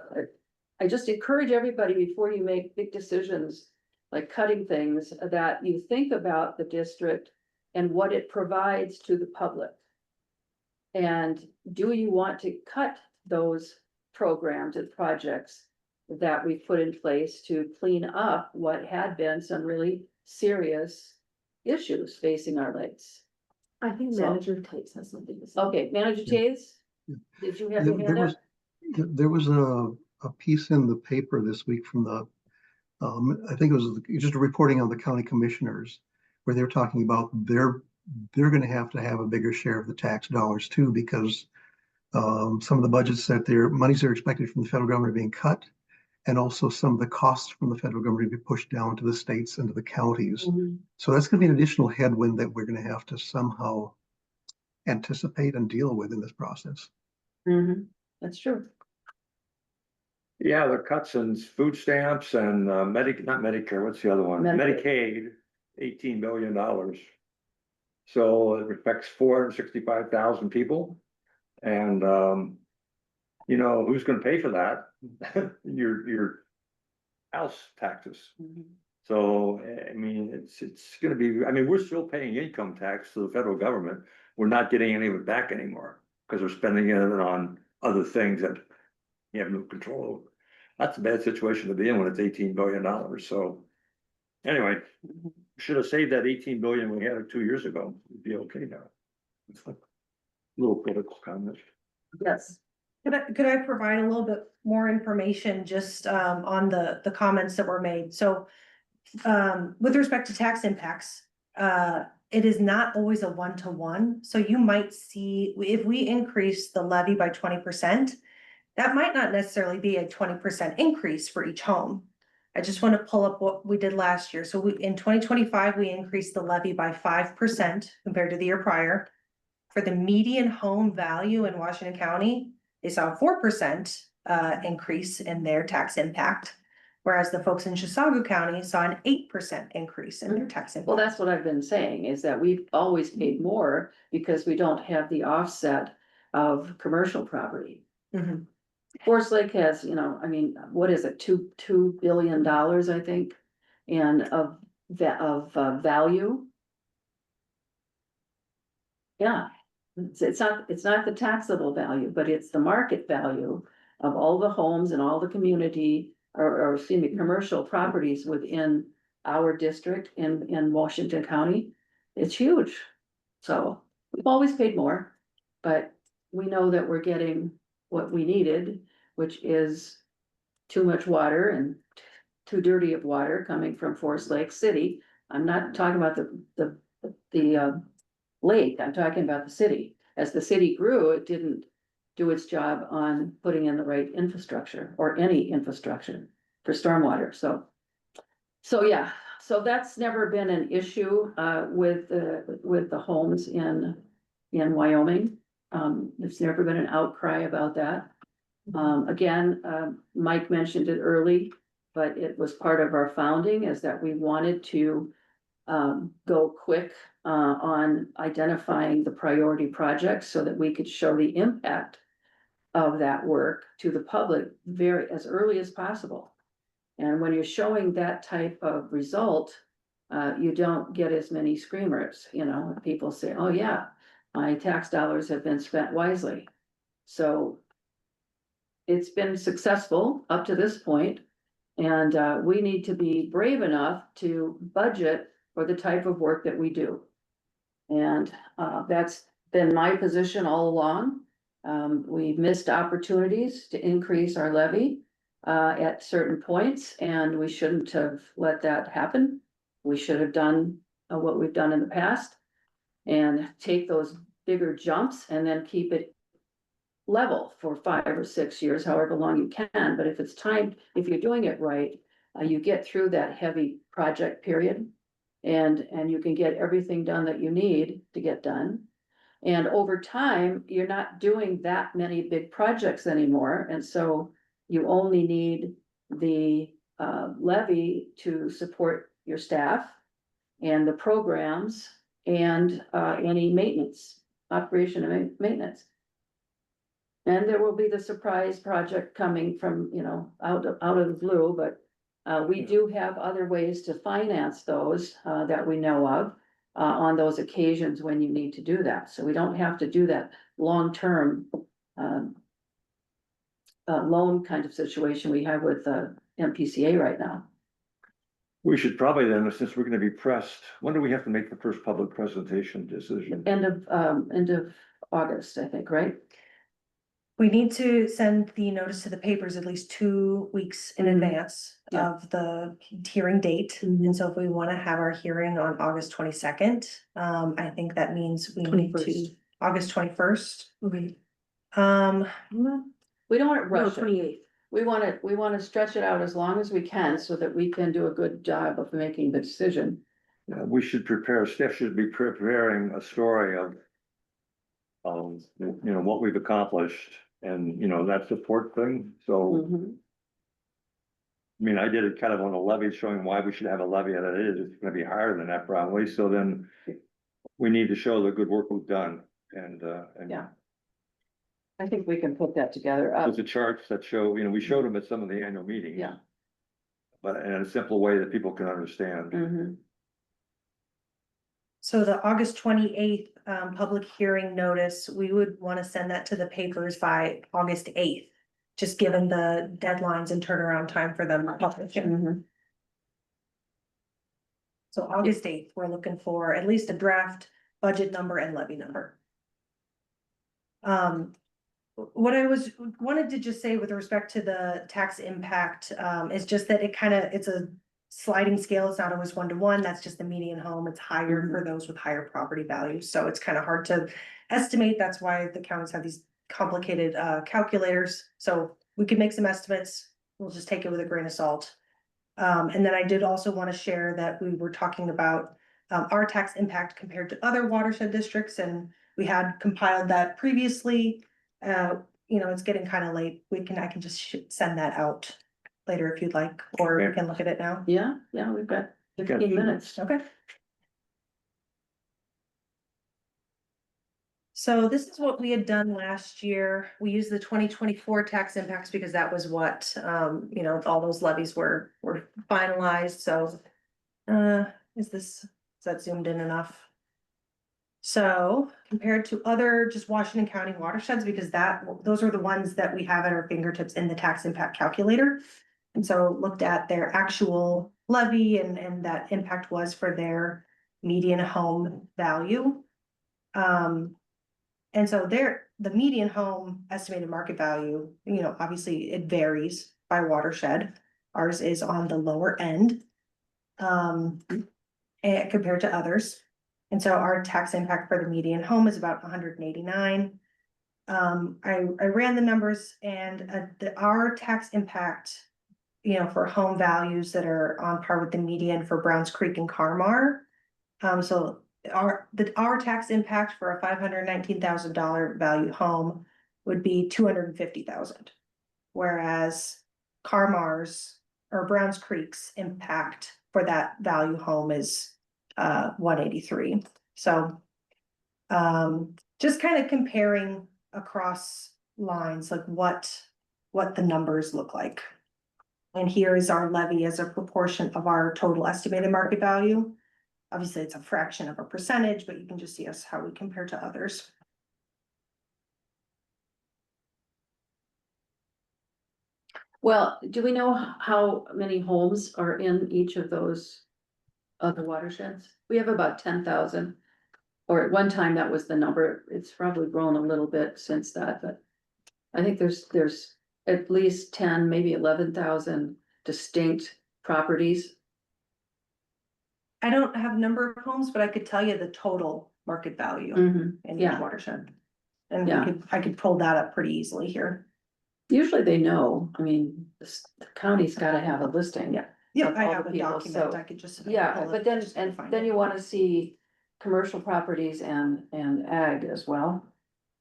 I just encourage everybody before you make big decisions, like cutting things, that you think about the district and what it provides to the public. And do you want to cut those programs and projects that we've put in place to clean up what had been some really serious issues facing our lakes? I think So- Manager Tate has something to say. Okay, Manager Tays? Did you have your hand up? There was a piece in the paper this week from the, I think it was just a reporting on the county commissioners, where they're talking about they're gonna have to have a bigger share of the tax dollars too, because some of the budgets that their monies are expected from the federal government are being cut. And also some of the costs from the federal government be pushed down to the states and to the counties. Mhm. So that's gonna be an additional headwind that we're gonna have to somehow anticipate and deal with in this process. Mhm. That's true. Yeah, the cuts in food stamps and not Medicare, what's the other one? Medicaid. Medicaid, $18 billion. So it affects 465,000 people. And you know, who's gonna pay for that? Your house taxes. Mhm. So, I mean, it's gonna be, I mean, we're still paying income tax to the federal government. We're not getting any of it back anymore, because we're spending it on other things that you have no control over. That's a bad situation to be in when it's $18 billion, so. Anyway, Mhm. should have saved that 18 billion we had 2 years ago, we'd be okay now. Little political comment. Yes. Could I provide a little bit more information just on the comments that were made? So with respect to tax impacts, it is not always a one-to-one. So you might see, if we increase the levy by 20%, that might not necessarily be a 20% increase for each home. I just want to pull up what we did last year. So in 2025, we increased the levy by 5% compared to the year prior. For the median home value in Washington County, they saw a 4% increase in their tax impact. Whereas the folks in Chisago County saw an 8% increase in their tax impact. Well, that's what I've been saying, is that we've always paid more because we don't have the offset of commercial property. Mhm. Forest Lake has, you know, I mean, what is it, $2 billion, I think, and of value. Yeah, it's not the taxable value, but it's the market value of all the homes and all the community, or excuse me, commercial properties within our district in Washington County. It's huge. So we've always paid more, but we know that we're getting what we needed, which is too much water and too dirty of water coming from Forest Lake City. I'm not talking about the lake, I'm talking about the city. As the city grew, it didn't do its job on putting in the right infrastructure or any infrastructure for stormwater, so yeah, so that's never been an issue with the homes in Wyoming. There's never been an outcry about that. Again, Mike mentioned it early, but it was part of our founding, is that we wanted to go quick on identifying the priority projects so that we could show the impact of that work to the public as early as possible. And when you're showing that type of result, you don't get as many screamers, you know, people say, oh yeah, my tax dollars have been spent wisely. So it's been successful up to this point, and we need to be brave enough to budget for the type of work that we do. And that's been my position all along. We've missed opportunities to increase our levy at certain points, and we shouldn't have let that happen. We should have done what we've done in the past and take those bigger jumps and then keep it level for 5 or 6 years, however long you can. But if it's time, if you're doing it right, you get through that heavy project period, and you can get everything done that you need to get done. And over time, you're not doing that many big projects anymore, and so you only need the levy to support your staff and the programs and any maintenance operation and maintenance. And there will be the surprise project coming from, out of the blue, but we do have other ways to finance those, that we know of. On those occasions when you need to do that, so we don't have to do that long-term. Loan kind of situation we have with MPCA right now. We should probably then, since we're gonna be pressed, when do we have to make the first public presentation decision? End of August, I think, right? We need to send the notice to the papers at least 2 weeks in advance Yeah. of the hearing date. And so if we wanna have our hearing on August 22nd, I think that means we need to, 21st. August 21st. Okay. We don't want to No, rush it. 28th. We want to stretch it out as long as we can so that we can do a good job of making the decision. We should prepare, staff should be preparing a story of what we've accomplished and, that support thing, so. Mhm. I mean, I did it kind of on a levy, showing why we should have a levy, and it is, it's gonna be higher than that probably, so then. We need to show the good work we've done, and. Yeah. I think we can put that together. There's the charts that show, we showed them at some of the annual meetings. Yeah. But in a simple way that people can understand. Mhm. So the August 28th, public hearing notice, we would wanna send that to the papers by August 8th. Just given the deadlines and turnaround time for them publishing. Mhm. So August 8th, we're looking for at least a draft budget number and levy number. What I wanted to just say with respect to the tax impact, is just that it's a sliding scale. It's not always 1-to-1. That's just the median home. It's higher for those with higher property values. So it's kind of hard to estimate. That's why the counties have these complicated, calculators. So we could make some estimates. We'll just take it with a grain of salt. And then I did also want to share that we were talking about, our tax impact compared to other watershed districts, and we had compiled that previously. It's getting kind of late. I can just send that out later if you'd like, or we Okay. can look at it now. Yeah, we've got 15 minutes. Okay. So this is what we had done last year. We used the 2024 tax impacts because that was what, all those levies were finalized, so. Is that zoomed in enough? So compared to other just Washington County watersheds, because those are the ones that we have at our fingertips in the tax impact calculator. And so looked at their actual levy and that impact was for their median home value. And so the median home estimated market value, obviously it varies by watershed. Ours is on the lower end. Compared to others. And so our tax impact for the median home is about 189. I ran the numbers and our tax impact, for home values that are on par with the median for Browns Creek and Carmar. So our tax impact for a $519,000 value home would be $250,000. Whereas Carmar's or Browns Creek's impact for that value home is 183. So just kind of comparing across lines, like what the numbers look like. And here is our levy as a proportion of our total estimated market value. Obviously, it's a fraction of a percentage, but you can just see us how we compare to others. Well, do we know how many homes are in each of those other watersheds? We have about 10,000. Or at one time that was the number. It's probably grown a little bit since that, but I think there's at least 10, maybe 11,000 distinct properties. I don't have number of homes, but I could tell you the total market value in each Yeah. watershed. And Yeah. I could pull that up pretty easily here. Usually they know, I mean, the county's gotta have a listing. Yeah. Yeah, Of I all have the a people, document, so- I could just. Yeah, pull it, but then, just gotta and find then it. you wanna see commercial properties and ag as well.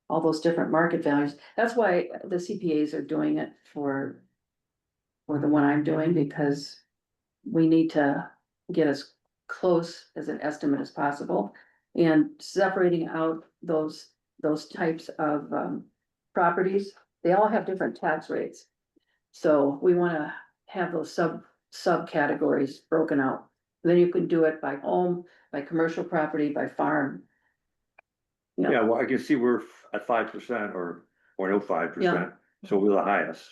All those different market values. That's why the CPAs are doing it for the one I'm doing, because we need to get as close as an estimate as possible. And separating out those those types of, properties, they all have different tax rates. So we wanna have those subcategories broken out. Then you can do it by home, by commercial property, by farm. Yeah. Yeah, well, I can see we're at 5% or 0.05%, so we're the highest.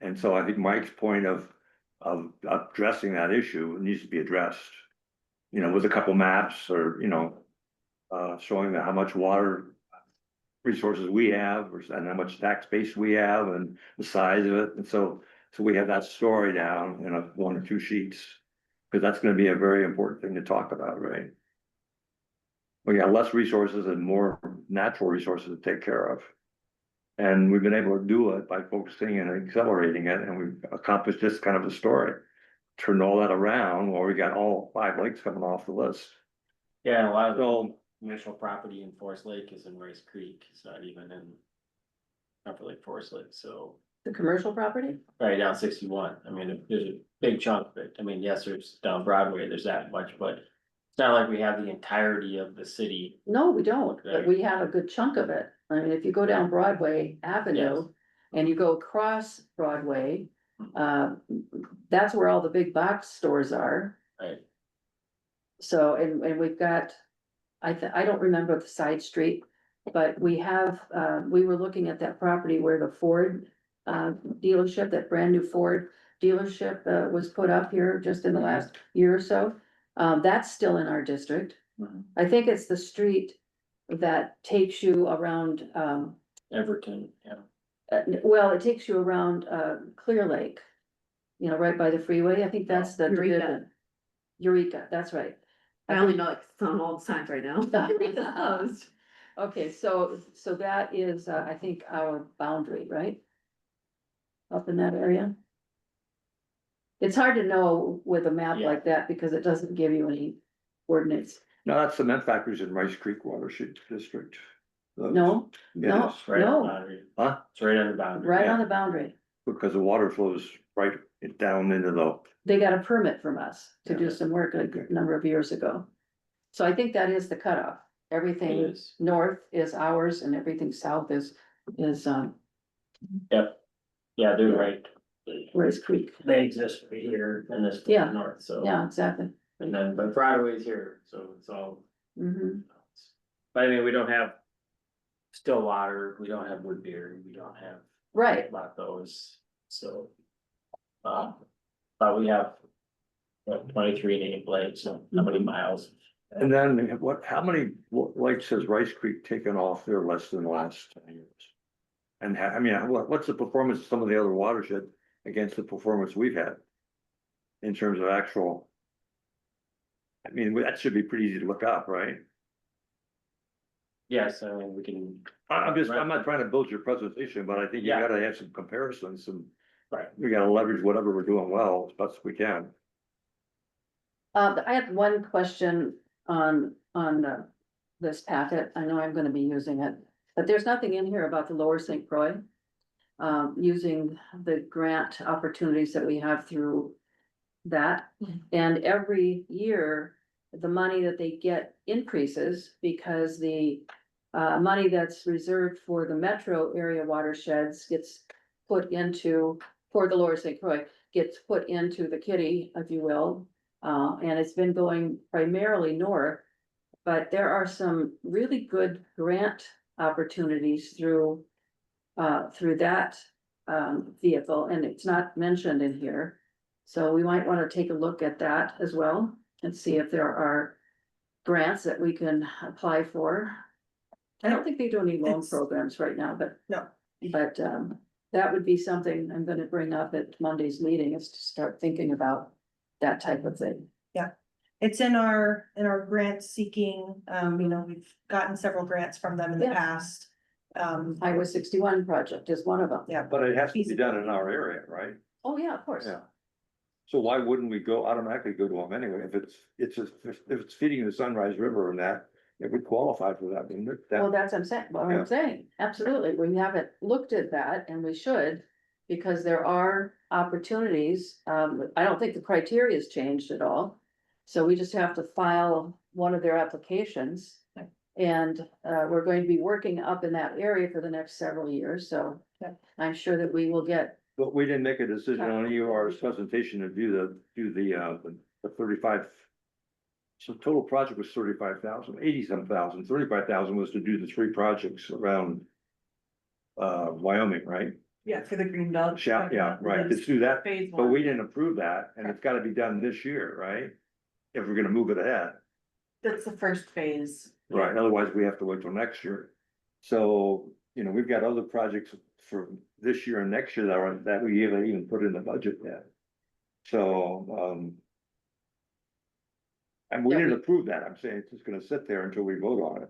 And so I think Mike's point of addressing that issue needs to be addressed. You know, with a couple maps or, you know, showing how much water resources we have and how much tax base we have and the size of it. And so we have that story down in one or two sheets. Because that's gonna be a very important thing to talk about, right? We got less resources and more natural resources to take care of. And we've been able to do it by focusing and accelerating it, and we've accomplished this kind of a story. Turn all that around, while we got all 5 lakes coming off the list. Yeah, a lot of the So, initial property in Forest Lake is in Rice Creek, it's not even in Upper Lake, Forest Lake, so The commercial property? right down 61. I mean, there's a big chunk of it. I mean, yes, there's down Broadway, there's that much, but it's not like we have the entirety of the city. No, we don't, but Okay. we have a good chunk of it. I mean, if you go down Broadway Avenue and you go across Broadway, that's where all the big box stores are. Right. So, and we've got, I don't remember the side street, but we have, we were looking at that property where the Ford dealership, that brand new Ford dealership, was put up here just in the last year or so. That's still in our district. Mhm. I think it's the street that takes you around, Everton, yeah. well, it takes you around, Clear Lake. You know, right by the freeway. I think that's the Eureka. division. Eureka, that's right. I only know like it's on all the signs right now. Eureka's closed. Okay, so that is, I think our boundary, right? Up in that area? It's hard to know with a map Yeah. like that because it doesn't give you any coordinates. no, that's cement factories in Rice Creek Watershed District. No, It no, is, Right on the no, boundary. Huh? It's right on the boundary. right yeah. on the boundary. Because the water flows right down into the, They got a permit from us to do Yeah. some work a good number of years ago. So I think that is the cutoff. It Everything is. north is ours and everything south is, Yep. Yeah, they're right. Rice Creek. They exist right here in this Yeah. north, so. Yeah, exactly. And then, but Broadway's here, so it's all. Hmm. But I mean, we don't have Stillwater, we don't have Woodbury, we don't have Right, a lot of those, so. But we have. 23 nameplates, so how many miles? and then how many lakes has Rice Creek taken off their list in the last 10 years? And I mean, what's the performance of some of the other watershed against the performance we've had? In terms of actual. I mean, that should be pretty easy to look up, right? Yes, I mean, we can. I'm not trying to build your presentation, but I think you Yeah. gotta have some comparisons and. Right. We gotta leverage whatever we're doing well as best we can. I have one question on, this packet. I know I'm gonna be using it, but there's nothing in here about the Lower St. Croix. Using the grant opportunities that we have through that. And every year, the money that they get increases because the money that's reserved for the metro area watersheds gets put into, for the Lower St. Croix, gets put into the kitty, if you will. And it's been going primarily north, but there are some really good grant opportunities through that vehicle, and it's not mentioned in here. So we might want to take a look at that as well and see if there are grants that we can apply for. I don't think they do any loan It's- programs right now, but. No. But that would be something I'm gonna bring up at Monday's meeting, is to start thinking about that type of thing. It's in our grant seeking, we've gotten several grants from them in the Yeah. past. Highway 61 project is one of them. Yeah. But it has to be done in our area, right? Oh, yeah, of course. Yeah. So why wouldn't we automatically go to them anyway? If it's feeding the Sunrise River and that, it would qualify for that, wouldn't it? Well, that's what Yeah. I'm saying, absolutely, we haven't looked at that, and we should, because there are opportunities, I don't think the criteria has changed at all. So we just have to file one of their applications, And we're going to be working up in that area for the next several years, so I'm sure that we will get, But we didn't make a decision on EOR's presentation to do the 35. So total project was 35,000, 80-some thousand, 35,000 was to do the 3 projects around. Wyoming, right? Yeah, for the green belt. Yeah, right, let's do that, Phase but one. we didn't approve that, and it's gotta be done this year, right? If we're gonna move it ahead, That's the first phase. right, otherwise we have to wait till next year. So, we've got other projects for this year and next year that we haven't even put in the budget yet. So, and we Yeah, didn't we- approve that, I'm saying it's just gonna sit there until we vote on it.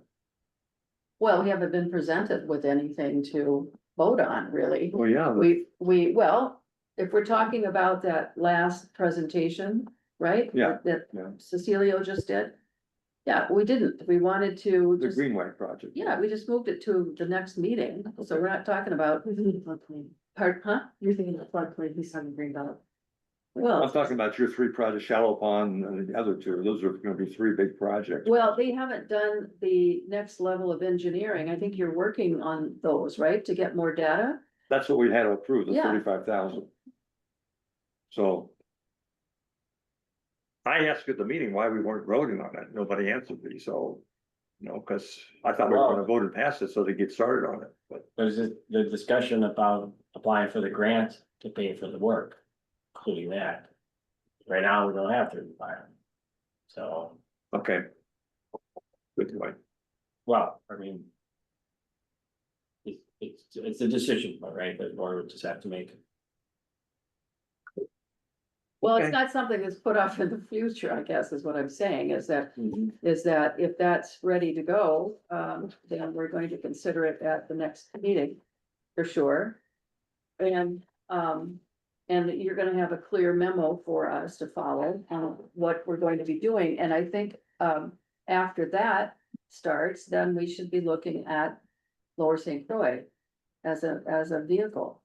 well, we haven't been presented with anything to vote on, really. Well, yeah. Well, if we're talking about that last presentation, right? Yeah, That yeah. Cecilio just did. Yeah, we didn't, we wanted to The just, Greenway project. yeah, we just moved it to the next meeting, so we're not talking about, part, huh? You're thinking of floodplain, he's talking green belt. I'm Well, talking about your 3 projects, Shallow Pond and the other 2, those are gonna be 3 big projects. well, they haven't done the next level of engineering, I think you're working on those, right, to get more data? That's what we had to approve, the Yeah. 35,000. So. I asked at the meeting why we weren't voting on it, nobody answered me, so. Cause I thought we were gonna vote and pass it so they get started on it, but. There's the discussion about applying for the grant to pay for the work, including that. Right now, we don't have 35. So, Okay. Good point. well, I mean. It's a decision, right, that the board would just have to make. Well, it's Okay. not something that's put off in the future, I guess, is what I'm saying, is that Mhm. if that's ready to go, then we're going to consider it at the next meeting, for sure. And you're gonna have a clear memo for us to follow on what we're going to be doing, and I think, after that starts, then we should be looking at Lower St. Croix as a vehicle.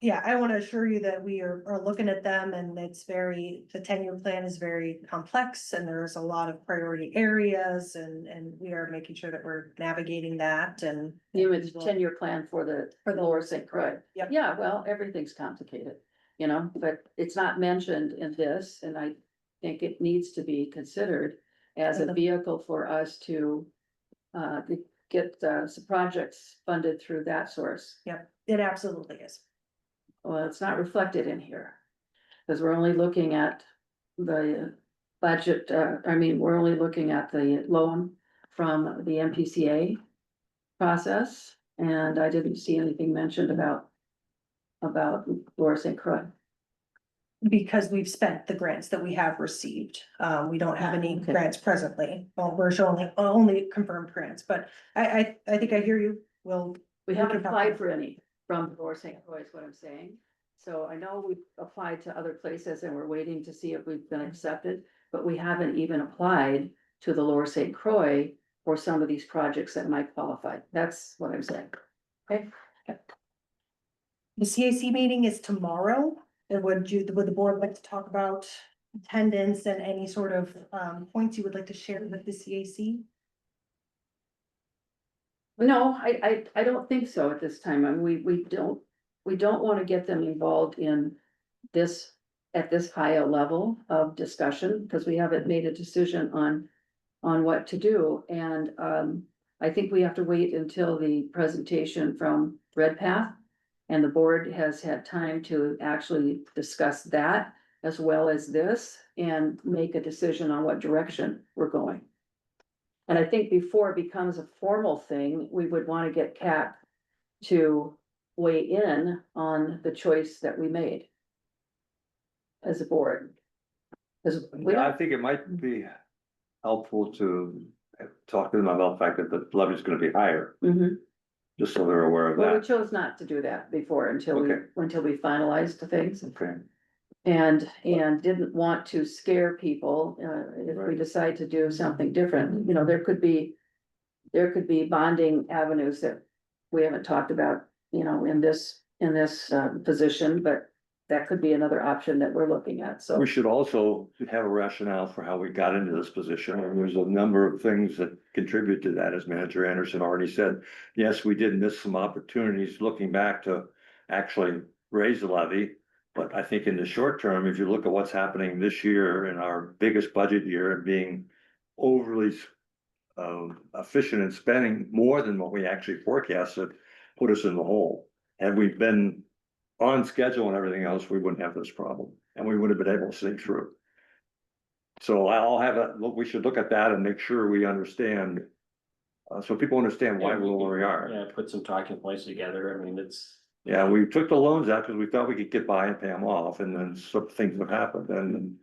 Yeah, I want to assure you that we are looking at them and the 10-year plan is very complex and there's a lot of priority areas and we are making sure that we're navigating that and. You mean the 10-year plan for the Lower St. Croix? Yep. Yeah, well, everything's complicated, but it's not mentioned in this, and I think it needs to be considered as a vehicle for us to get some projects funded through that source. Yep, it absolutely is. Well, it's not reflected in here. Because we're only looking at the budget, we're only looking at the loan from the MPCA process, and I didn't see anything mentioned about Lower St. Croix. Because we've spent the grants that we have received. We don't have any Okay. grants presently. Well, we're showing only confirmed grants, but I think I hear you. We haven't applied for any from Lower St. Croix, is what I'm saying. So I know we've applied to other places and we're waiting to see if we've been accepted, but we haven't even applied to the Lower St. Croix for some of these projects that might qualify. That's what I'm saying. Okay, The CAC meeting is tomorrow. And would the board like to talk about attendance and any sort of points you would like to share with the CAC? no, I don't think so at this time. I mean, we don't want to get them involved in this, at this high a level of discussion, because we haven't made a decision on what to do, and, I think we have to wait until the presentation from Red Path. And the board has had time to actually discuss that as well as this and make a decision on what direction we're going. And I think before it becomes a formal thing, we would want to get CAP to weigh in on the choice that we made as a board. Because we I don't, think it might be helpful to talk to them about the fact that the levy is gonna be higher, Mhm. just so they're aware of Well, we that. chose not to do that before until Okay. we finalized the things. Okay, And didn't want to scare people, if we Right. decide to do something different, there could be bonding avenues that we haven't talked about, in this position, but that could be another option that we're looking at, so. We should also have a rationale for how we got into this position, and there's a number of things that contribute to that, as Manager Anderson already said. Yes, we did miss some opportunities looking back to actually raise the levy. But I think in the short term, if you look at what's happening this year in our biggest budget year and being overly efficient in spending more than what we actually forecasted, put us in the hole. Had we been on schedule and everything else, we wouldn't have this problem, and we would have been able to see through. So I'll have a look, we should look at that and make sure we understand. So people understand why we're where we are. Yeah, put some talking points together. I mean, it's. Yeah, we took the loans out because we thought we could get by and pay them off, and then some things have happened, and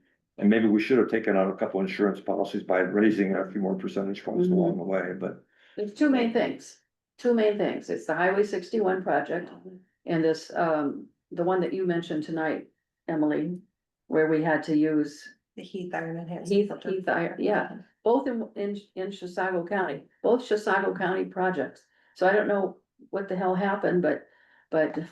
maybe we should have taken out a couple insurance policies by raising a few more percentage points along the way, but. There's two main things. It's the Highway 61 project and this, the one that you mentioned tonight, Emily, where we had to use The Heath Iron Enhancement. Heath Iron, yeah, both in Chisago County, both Chisago County projects. So I don't know what the hell happened, but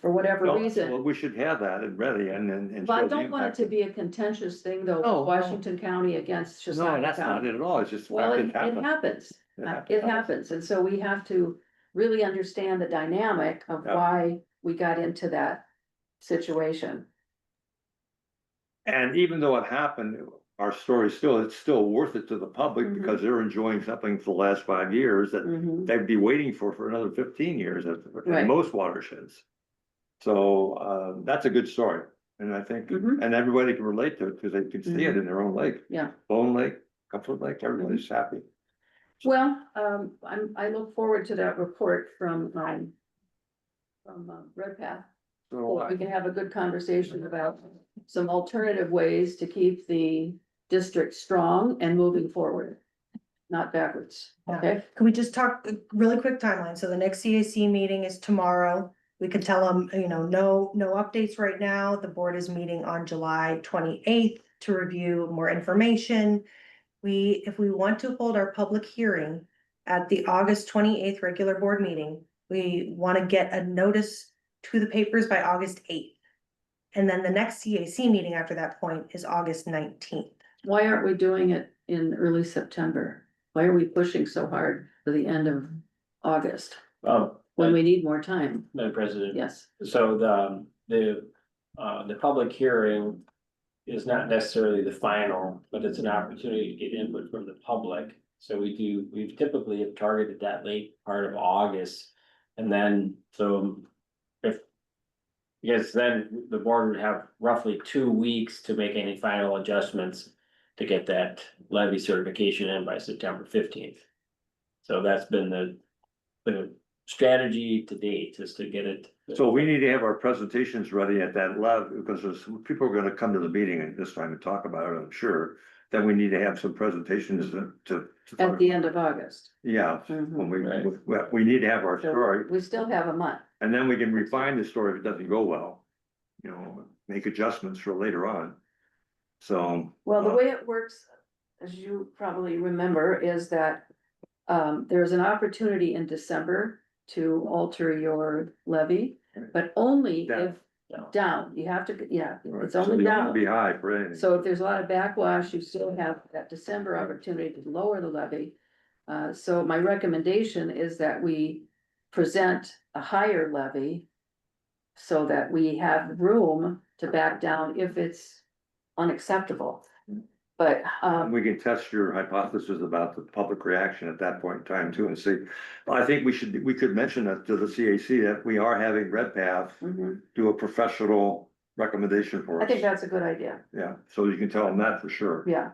for whatever Well, reason. we should have that and ready and. But I show the don't want it impact. to be a contentious thing though, No, no. Washington County against No, Chisago that's not County. it at all, it's just. Well, fact it happened. happens. It It happens, and so we have to really understand the dynamic of Yeah. why we got into that situation. And even though it happened, our story still, it's still worth it to the public Mhm. because they're enjoying something for the last 5 years that Mhm. they'd be waiting for another 15 years Right. in most watersheds. So, that's a good story. And I think, Mhm. and everybody can relate to it because they can see it in their own lake. Yeah. Bone Lake, Comfort Lake, everybody's happy. Well, I look forward to that report from Red Path. So We can have a good conversation about some alternative ways to keep the district strong and moving forward, not backwards, Yeah. okay? Can we just talk a really quick timeline? So the next CAC meeting is tomorrow. We could tell them, no updates right now. The board is meeting on July 28th to review more information. If we want to hold our public hearing at the August 28th regular board meeting, we want to get a notice to the papers by August 8th. And then the next CAC meeting after that point is August 19th. Why aren't we doing it in early September? Why are we pushing so hard for the end of August when we need more time? Madam President. Yes, So the public hearing is not necessarily the final, but it's an opportunity to get input from the public. So we've typically have targeted that late part of August. And then, because then the board would have roughly 2 weeks to make any final adjustments to get that levy certification in by September 15th. So that's been the strategy to date, is to get it. So we need to have our presentations ready at that level, because people are gonna come to the meeting at this time and talk about it, I'm sure. Then we need to have some presentations to. at the end of August. Yeah, Mhm. when we need to have our So story, we still have a month. and then we can refine the story if it doesn't go well. Make adjustments for later on. So. Well, the way it works, as you probably remember, is that there's an opportunity in December to alter your levy, but only Down. if down, you have to, yeah, Right, it's so only you don't wanna down. Be high for anything. So if there's a lot of backwash, you still have that December opportunity to lower the levy. So my recommendation is that we present a higher levy so that we have room to back down if it's unacceptable. But, We can test your hypothesis about the public reaction at that point in time too and see. I think we could mention that to the CAC that we are having Red Path mhm, do a professional recommendation for us. I think that's a good idea, Yeah, so you can tell them that for sure. yeah.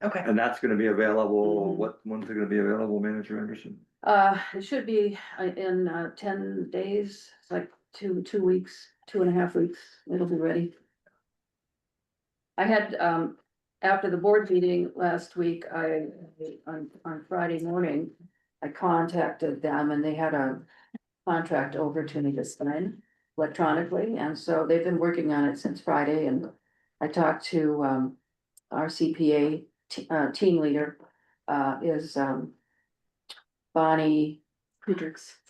Okay. And that's gonna be available, Mhm. when's it gonna be available, Manager Anderson? It should be in 10 days, it's like 2 weeks, 2.5 weeks, it'll be ready. I had, after the board meeting last week, on Friday morning, I contacted them and they had a contract over to me to sign electronically, and so they've been working on it since Friday, and I talked to, our CPA team leader, is, Bonnie Friedrichs.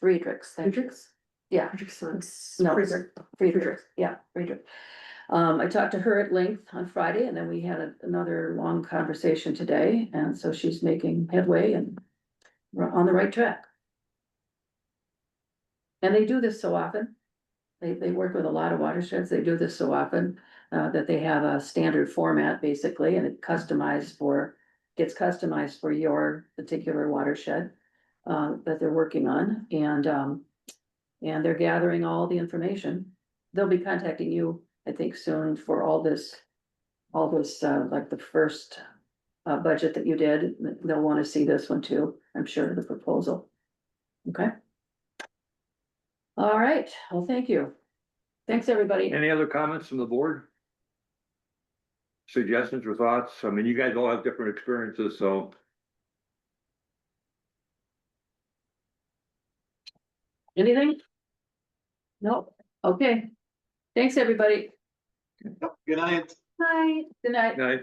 Yeah, Frederick's son. No. Fraser. Friedrich, yeah, Friedrich. I talked to her at length on Friday and then we had another long conversation today, and so she's making headway and we're on the right track. And they do this so often. They work with a lot of watersheds. They do this so often, that they have a standard format basically, and it gets customized for your particular watershed, that they're working on, and they're gathering all the information. They'll be contacting you, I think, soon for all this, like the first, budget that you did. They'll want to see this one too, I'm sure, the proposal. Okay. All right, well, thank you. Thanks, everybody. Any other comments from the board? Suggestions or thoughts? I mean, you guys all have different experiences, so. Anything? No, okay. Thanks, everybody. Good night. Bye. Good night. Night.